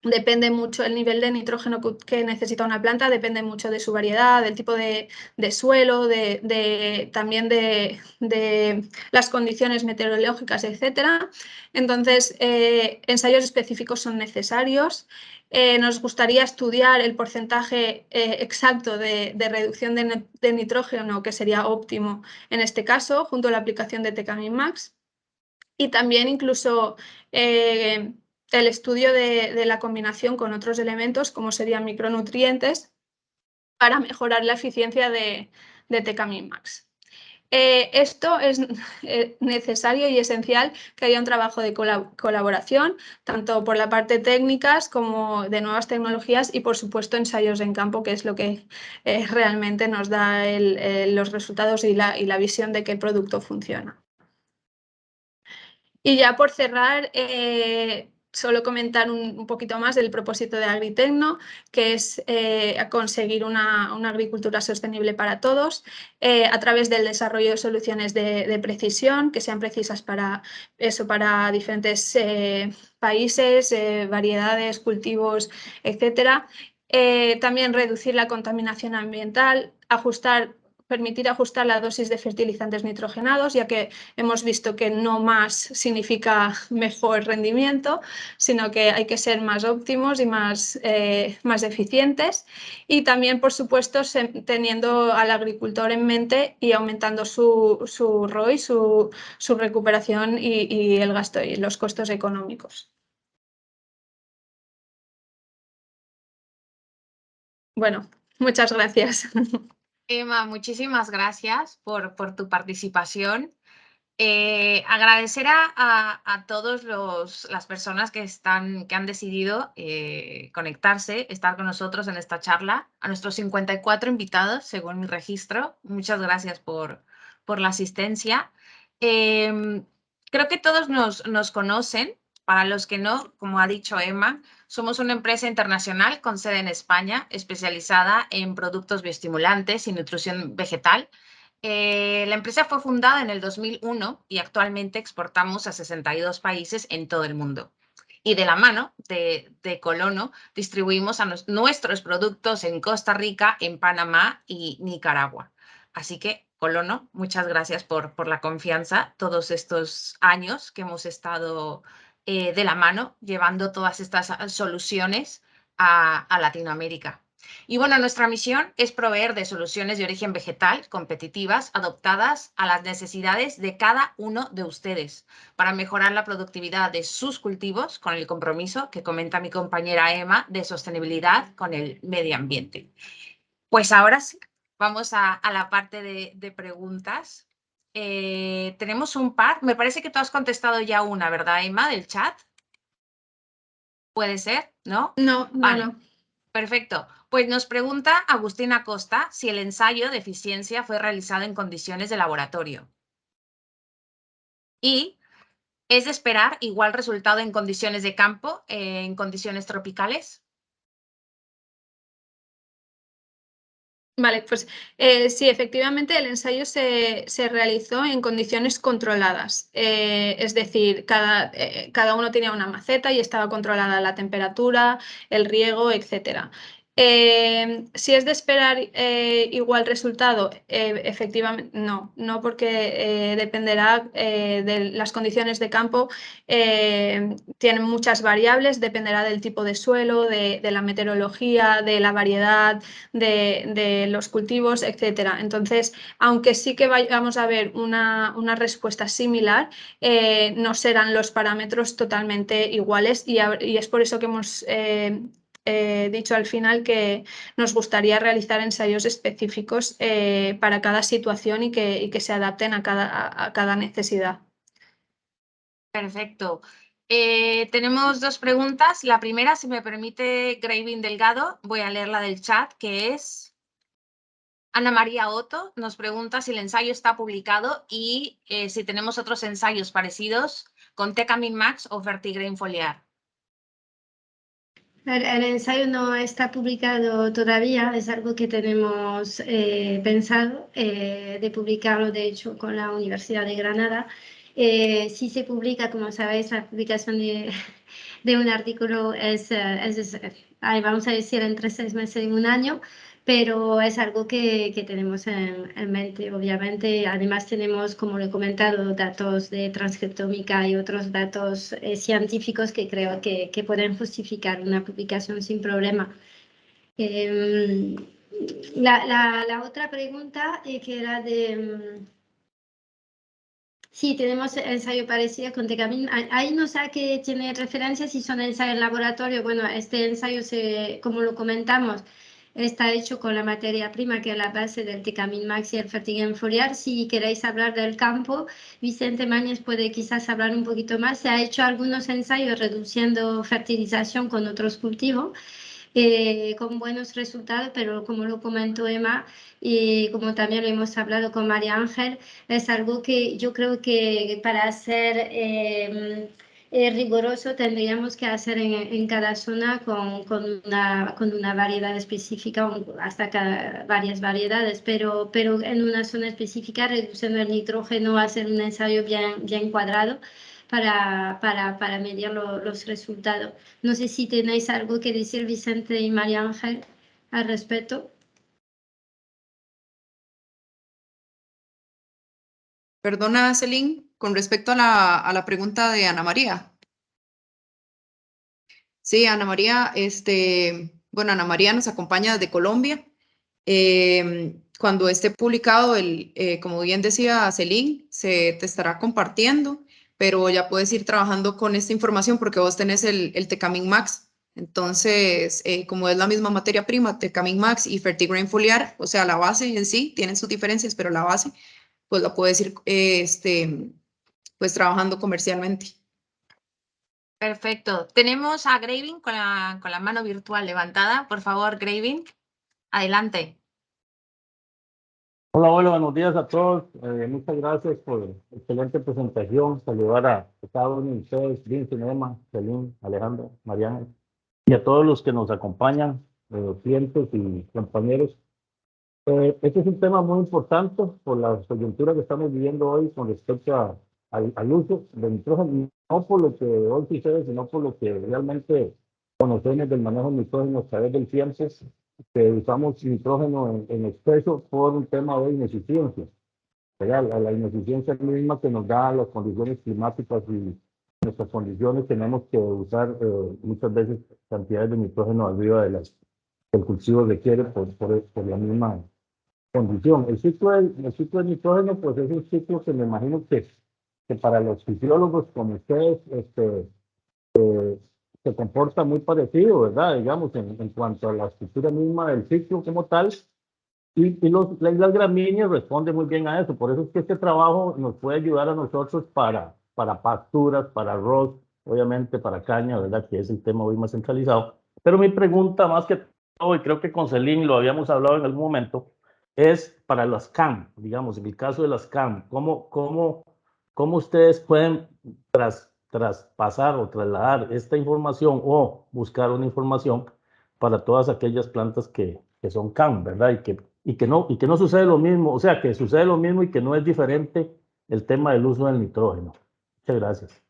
D: depende mucho el nivel de nitrógeno que necesita una planta, depende mucho de su variedad, del tipo de suelo, también de las condiciones meteorológicas, etc. Entonces, ensayos específicos son necesarios. Nos gustaría estudiar el porcentaje exacto de reducción de nitrógeno que sería óptimo en este caso, junto a la aplicación de Tecamin Max. Y también incluso el estudio de la combinación con otros elementos, como serían micronutrientes, para mejorar la eficiencia de Tecamin Max. Esto es necesario y esencial que haya un trabajo de colaboración, tanto por la parte técnicas como de nuevas tecnologías y, por supuesto, ensayos en campo, que es lo que realmente nos da los resultados y la visión de qué el producto funciona. Y ya por cerrar, solo comentar un poquito más del propósito de Agritecno, que es conseguir una agricultura sostenible para todos a través del desarrollo de soluciones de precisión que sean precisas para diferentes países, variedades, cultivos, etc. También reducir la contaminación ambiental, permitir ajustar la dosis de fertilizantes nitrogenados, ya que hemos visto que no más significa mejor rendimiento, sino que hay que ser más óptimos y más eficientes. Y también, por supuesto, teniendo al agricultor en mente y aumentando su ROI, su recuperación y el gasto y los costos económicos. Bueno, muchas gracias.
A: Emma, muchísimas gracias por tu participación. Agradecer a todas las personas que han decidido conectarse, estar con nosotros en esta charla, a nuestros 54 invitados, según mi registro. Muchas gracias por la asistencia. Creo que todos nos conocen. Para los que no, como ha dicho Emma, somos una empresa internacional con sede en España, especializada en productos bioestimulantes y nutrición vegetal. La empresa fue fundada en el 2001 y actualmente exportamos a 62 países en todo el mundo. Y de la mano de Colono distribuimos nuestros productos en Costa Rica, en Panamá y Nicaragua. Así que, Colono, muchas gracias por la confianza todos estos años que hemos estado de la mano llevando todas estas soluciones a Latinoamérica. Y bueno, nuestra misión es proveer de soluciones de origen vegetal competitivas, adaptadas a las necesidades de cada uno de ustedes, para mejorar la productividad de sus cultivos con el compromiso que comenta mi compañera Emma de sostenibilidad con el medio ambiente. Pues ahora sí, vamos a la parte de preguntas. Tenemos un par. Me parece que tú has contestado ya una, ¿verdad, Emma, del chat? ¿Puede ser? ¿No?
D: No,
A: vale.
D: no.
A: Perfecto. Pues nos pregunta Agustina Costa si el ensayo de eficiencia fue realizado en condiciones de laboratorio. Y ¿es de esperar igual resultado en condiciones de campo, en condiciones tropicales?
D: Vale, pues sí, efectivamente el ensayo se realizó en condiciones controladas, es decir, cada uno tenía una maceta y estaba controlada la temperatura, el riego, etc. Si es de esperar igual resultado, efectivamente no porque dependerá de las condiciones de campo, tienen muchas variables, dependerá del tipo de suelo, de la meteorología, de la variedad, de los cultivos, etcétera. Entonces, aunque sí que vamos a ver una respuesta similar, no serán los parámetros totalmente iguales y es por eso que hemos dicho al final que nos gustaría realizar ensayos específicos para cada situación y que se adapten a cada necesidad.
A: Perfecto. Tenemos dos preguntas. La primera, si me permite, Gravin Delgado, voy a leer la del chat, que es Ana María Otto, nos pregunta si el ensayo está publicado y si tenemos otros ensayos parecidos con Tecamin Max o Fertigrain foliar.
C: El ensayo no está publicado todavía, es algo que tenemos pensado de publicarlo, de hecho, con la Universidad de Granada. Si se publica, como sabéis, la publicación de un artículo vamos a decir, entre 6 meses y un año, pero es algo que tenemos en mente, obviamente. Además tenemos, como le he comentado, datos de transcriptómica y otros datos científicos que creo que pueden justificar una publicación sin problema. La otra pregunta que era de... Sí, tenemos ensayo parecido con Tecamin. Ahí no sé a qué tiene referencia, si son ensayos en laboratorio. Bueno, este ensayo, como lo comentamos, está hecho con la materia prima que es la base del Tecamin Max y el Fertigrain foliar. Si queréis hablar del campo, Vicente Mañez puede quizás hablar un poquito más. Se ha hecho algunos ensayos reduciendo fertilización con otros cultivos. Con buenos resultados, pero como lo comentó Emma y como también lo hemos hablado con María Ángel, es algo que yo creo que para ser riguroso tendríamos que hacer en cada zona con una variedad específica, hasta varias variedades, pero en una zona específica, reduciendo el nitrógeno, hacer un ensayo bien cuadrado para medir los resultados. No sé si tenéis algo que decir, Vicente y María Ángel, al respecto.
B: Perdona, Celine, con respecto a la pregunta de Ana María. Sí, Ana María, bueno, Ana María nos acompaña desde Colombia. Cuando esté publicado, como bien decía Celine, se te estará compartiendo, pero ya puedes ir trabajando con esta información porque vos tenés el Tecamin Max. Entonces, como es la misma materia prima, Tecamin Max y Fertigrain foliar, o sea, la base en sí, tienen sus diferencias, pero la base, pues la puedes ir pues trabajando comercialmente.
A: Perfecto. Tenemos a Gravin con la mano virtual levantada. Por favor, Gravin, adelante.
E: Hola, hola, buenos días a todos. Muchas gracias por la excelente presentación. Saludar a cada uno de ustedes, Vincent, Emma, Celine, Alejandro, Mariana, y a todos los que nos acompañan, clientes y compañeros. Este es un tema muy importante por la coyuntura que estamos viviendo hoy con respecto al uso del nitrógeno, no por lo que hoy sucede, sino por lo que realmente conocemos del manejo del nitrógeno a través del tiempo, que usamos nitrógeno en exceso por un tema de ineficiencia. La ineficiencia misma que nos da las condiciones climáticas y nuestras condiciones, tenemos que usar muchas veces cantidades de nitrógeno arriba de que el cultivo requiere por la misma condición. El ciclo del nitrógeno, pues es un ciclo que me imagino que para los fisiólogos como ustedes se comporta muy parecido, ¿verdad? Digamos, en cuanto a la estructura misma del ciclo como tal. Y las gramíneas responden muy bien a eso. Por eso es que este trabajo nos puede ayudar a nosotros para pasturas, para arroz, obviamente para caña, ¿verdad? Que es el tema hoy más centralizado. Pero mi pregunta más que todo, y creo que con Celine lo habíamos hablado en algún momento, es para las CAM, digamos, en el caso de las CAM, ¿cómo ustedes pueden traspasar o trasladar esta información o buscar una información para todas aquellas plantas que son CAM, ¿verdad? Y que y que no sucede lo mismo, o sea, que sucede lo mismo y que no es diferente el tema del uso del nitrógeno. Muchas gracias.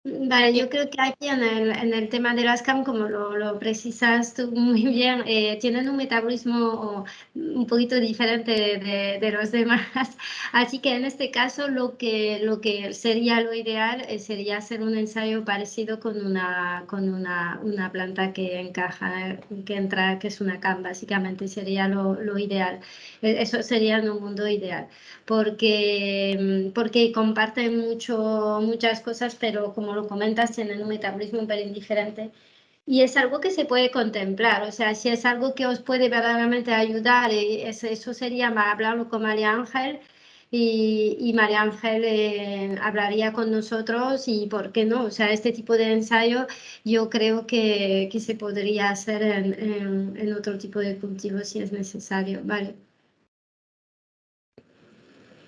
C: Vale, yo creo que aquí en el tema de las CAM, como lo precisas tú muy bien, tienen un metabolismo un poquito diferente de los demás. Así que en este caso lo que sería lo ideal sería hacer un ensayo parecido con una planta que encaja, que entra, que es una CAM, básicamente sería lo ideal. Eso sería en un mundo ideal. Porque comparten muchas cosas, pero como lo comentas, tienen un metabolismo un pelín diferente. Y es algo que se puede contemplar, o sea, si es algo que os puede verdaderamente ayudar, eso sería hablarlo con María Ángel y María Ángel hablaría con nosotros y por qué no, o sea, este tipo de ensayo yo creo que se podría hacer en otro tipo de cultivo si es necesario, ¿vale?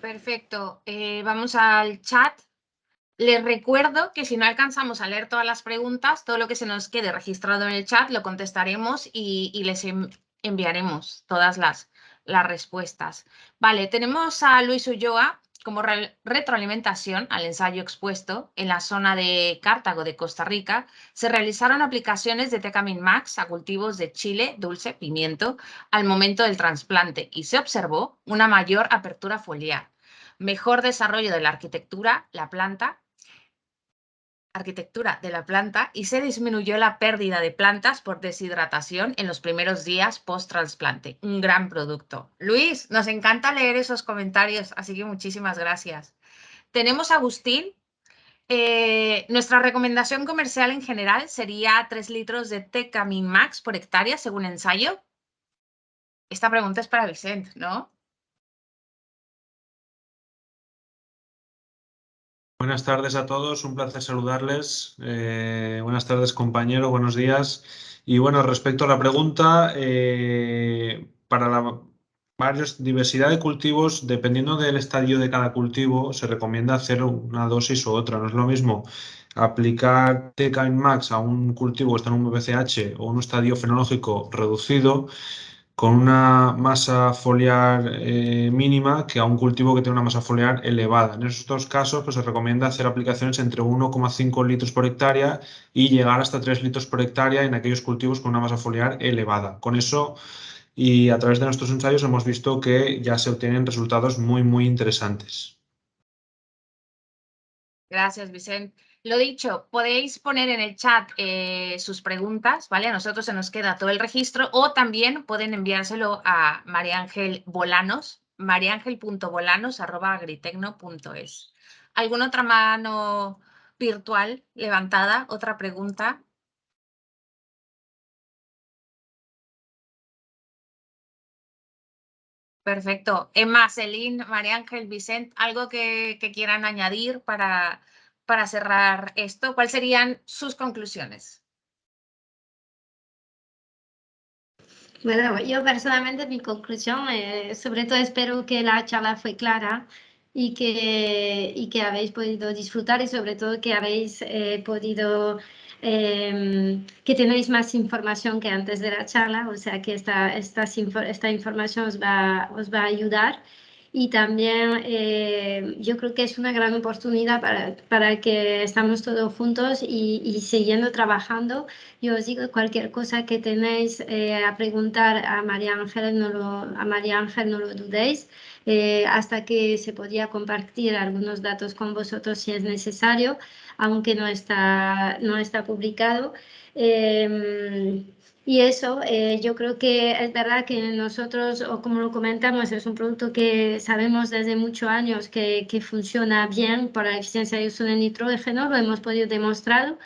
A: Perfecto. Vamos al chat. Les recuerdo que si no alcanzamos a leer todas las preguntas, todo lo que se nos quede registrado en el chat lo contestaremos y les enviaremos todas las respuestas. Vale, tenemos a Luis Ulloa como retroalimentación al ensayo expuesto. En la zona de Cartago de Costa Rica se realizaron aplicaciones de Tecamin Max a cultivos de chile, dulce, pimiento al momento del trasplante y se observó una mayor apertura foliar, mejor desarrollo de la arquitectura de la planta y se disminuyó la pérdida de plantas por deshidratación en los primeros días post-trasplante. Un gran producto. Luis, nos encanta leer esos comentarios, así que muchísimas gracias. Tenemos a Agustín. Nuestra recomendación comercial en general sería 3 litros de Tecamin Max por hectárea según ensayo. Esta pregunta es para Vicente, ¿no?
F: Buenas tardes a todos, un placer saludarles. Buenas tardes, compañero, buenos días. Y bueno, respecto a la pregunta, para la diversidad de cultivos, dependiendo del estadio de cada cultivo, se recomienda hacer una dosis u otra. No es lo mismo aplicar Tecamin Max a un cultivo que está en un VPCH o un estadio fenológico reducido con una masa foliar mínima que a un cultivo que tiene una masa foliar elevada. En estos dos casos pues, se recomienda hacer aplicaciones entre 1,5 litros por hectárea y llegar hasta 3 litros por hectárea en aquellos cultivos con una masa foliar elevada. Con eso y a través de nuestros ensayos hemos visto que ya se obtienen resultados muy interesantes.
A: Gracias, Vicente. Lo dicho, podéis poner en el chat sus preguntas, ¿vale? A nosotros se nos queda todo el registro o también pueden enviárselo a María Ángel Bolanos, mariangel.bolanos@agritecno.es. ¿Alguna otra mano virtual levantada? ¿Otra pregunta? Perfecto. Emma, Celine, María Ángel, Vicente, ¿algo que quieran añadir para cerrar esto? ¿Cuáles serían sus conclusiones?
C: Bueno, yo personalmente mi conclusión, sobre todo espero que la charla fue clara y que habéis podido disfrutar y sobre todo que habéis podido, que tenéis más información que antes de la charla, o sea que esta información os va a ayudar. Y también yo creo que es una gran oportunidad para que estamos todos juntos y siguiendo trabajando. Yo os digo, cualquier cosa que tenéis a preguntar a María Ángel, no lo dudéis, hasta que se podía compartir algunos datos con vosotros si es necesario, aunque no está publicado. Y eso, yo creo que es verdad que nosotros, o como lo comentamos, es un producto que sabemos desde muchos años que funciona bien para la eficiencia de uso del nitrógeno, lo hemos podido demostrar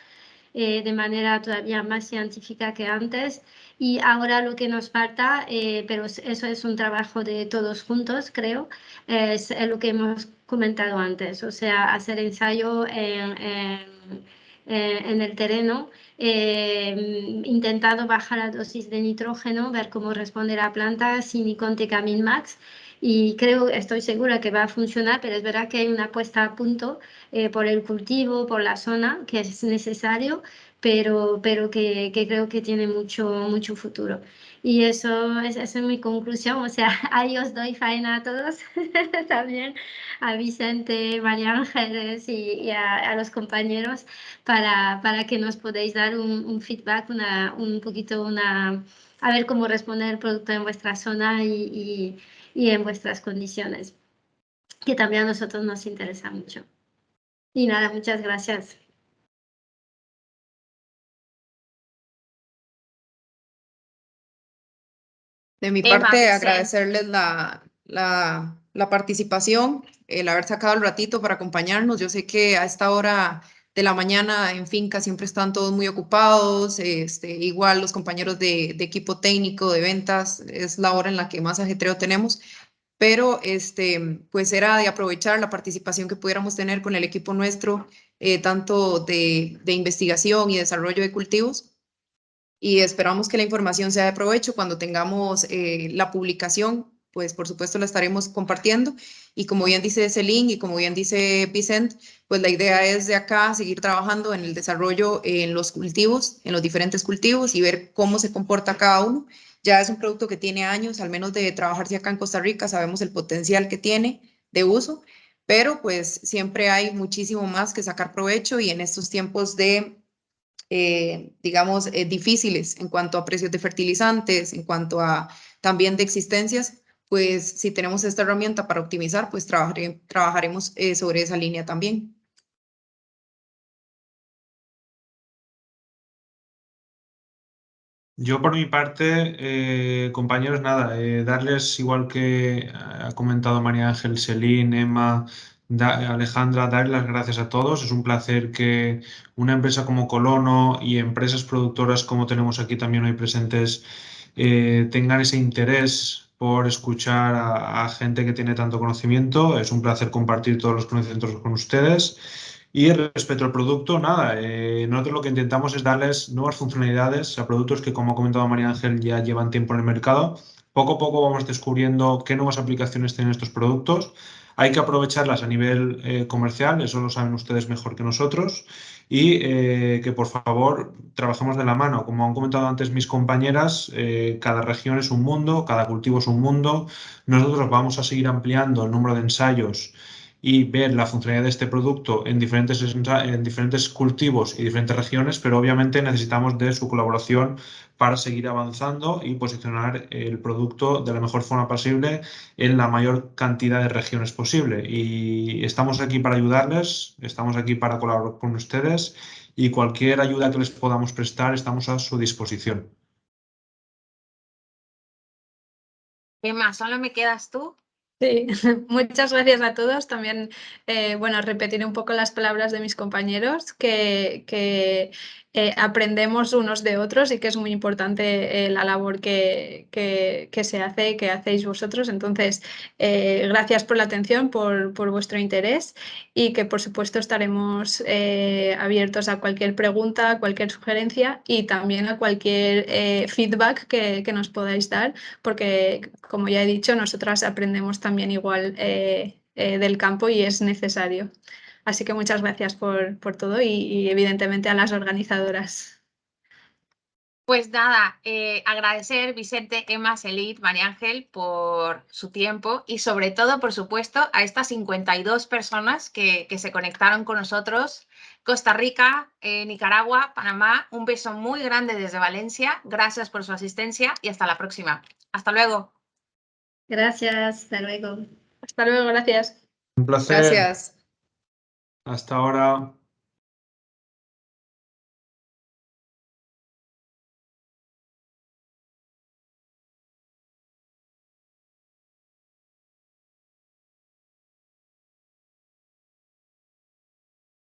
C: de manera todavía más científica que antes. Y ahora lo que nos falta, pero eso es un trabajo de todos juntos, creo, es lo que hemos comentado antes, o sea, hacer ensayo en el terreno, intentando bajar la dosis de nitrógeno, ver cómo responde la planta sin y con Tecamin Max y estoy segura que va a funcionar, pero es verdad que hay una puesta a punto por el cultivo, por la zona, que es necesario, pero que creo que tiene mucho futuro. Y esa es mi conclusión, o sea, ahí os doy faena a todos, también a Vicente, María Ángeles y a los compañeros para que nos podáis dar un feedback, un poquito a ver cómo responder el producto en vuestra zona y en vuestras condiciones, que también a nosotros nos interesa mucho. Y nada, muchas gracias.
B: De mi
A: Emma,
B: parte,
A: Vicente.
B: agradecerles la participación, el haber sacado el ratito para acompañarnos. Yo sé que a esta hora de la mañana en finca siempre están todos muy ocupados, igual los compañeros de equipo técnico, de ventas, es la hora en la que más ajetreo tenemos, pero pues era de aprovechar la participación que pudiéramos tener con el equipo nuestro, tanto de investigación y desarrollo de cultivos, y esperamos que la información sea de provecho. Cuando tengamos la publicación, pues por supuesto la estaremos compartiendo, y como bien dice Celine y como bien dice Vicente, pues la idea es de acá seguir trabajando en el desarrollo en los cultivos, en los diferentes cultivos, y ver cómo se comporta cada uno. Ya es un producto que tiene años, al menos de trabajarse acá en Costa Rica, sabemos el potencial que tiene de uso, pero pues siempre hay muchísimo más que sacar provecho, y en estos tiempos de digamos, difíciles en cuanto a precios de fertilizantes, en cuanto a también de existencias, pues si tenemos esta herramienta para optimizar, pues trabajaremos sobre esa línea también.
F: Yo por mi parte, compañeros, nada, darles, igual que ha comentado María Ángel, Celine, Emma, Alejandra, darles las gracias a todos. Es un placer que una empresa como Colono y empresas productoras como tenemos aquí también hoy presentes tengan ese interés por escuchar a gente que tiene tanto conocimiento. Es un placer compartir todos los conocimientos con ustedes. Y respecto al producto, nada, nosotros lo que intentamos es darles nuevas funcionalidades a productos que, como ha comentado María Ángel, ya llevan tiempo en el mercado. Poco a poco vamos descubriendo qué nuevas aplicaciones tienen estos productos. Hay que aprovecharlas a nivel comercial, eso lo saben ustedes mejor que nosotros, y que por favor trabajemos de la mano. Como han comentado antes mis compañeras, cada región es un mundo, cada cultivo es un mundo. Nosotros vamos a seguir ampliando el número de ensayos y ver la funcionalidad de este producto en diferentes cultivos y diferentes regiones, pero obviamente necesitamos de su colaboración para seguir avanzando y posicionar el producto de la mejor forma posible en la mayor cantidad de regiones posible. Y estamos aquí para ayudarles, estamos aquí para colaborar con ustedes, y cualquier ayuda que les podamos prestar estamos a su disposición.
A: Emma, ¿solo me quedas tú?
D: Sí, muchas gracias a todos. También, bueno, repetiré un poco las palabras de mis compañeros, que aprendemos unos de otros y que es muy importante la labor que se hace, que hacéis vosotros. Entonces, gracias por la atención, por vuestro interés, y que por supuesto estaremos abiertos a cualquier pregunta, a cualquier sugerencia y también a cualquier feedback que nos podáis dar, porque, como ya he dicho, nosotras aprendemos también igual del campo y es necesario. Así que muchas gracias por todo y evidentemente a las organizadoras.
A: Pues nada, agradecer Vicente, Emma, Celine, María Ángel por su tiempo, y sobre todo, por supuesto, a estas 52 personas que se conectaron con nosotros. Costa Rica, Nicaragua, Panamá, un beso muy grande desde Valencia. Gracias por su asistencia y hasta la próxima. Hasta luego.
C: Gracias, hasta luego.
D: Hasta luego, gracias.
F: Un placer.
B: Gracias.
F: Hasta ahora.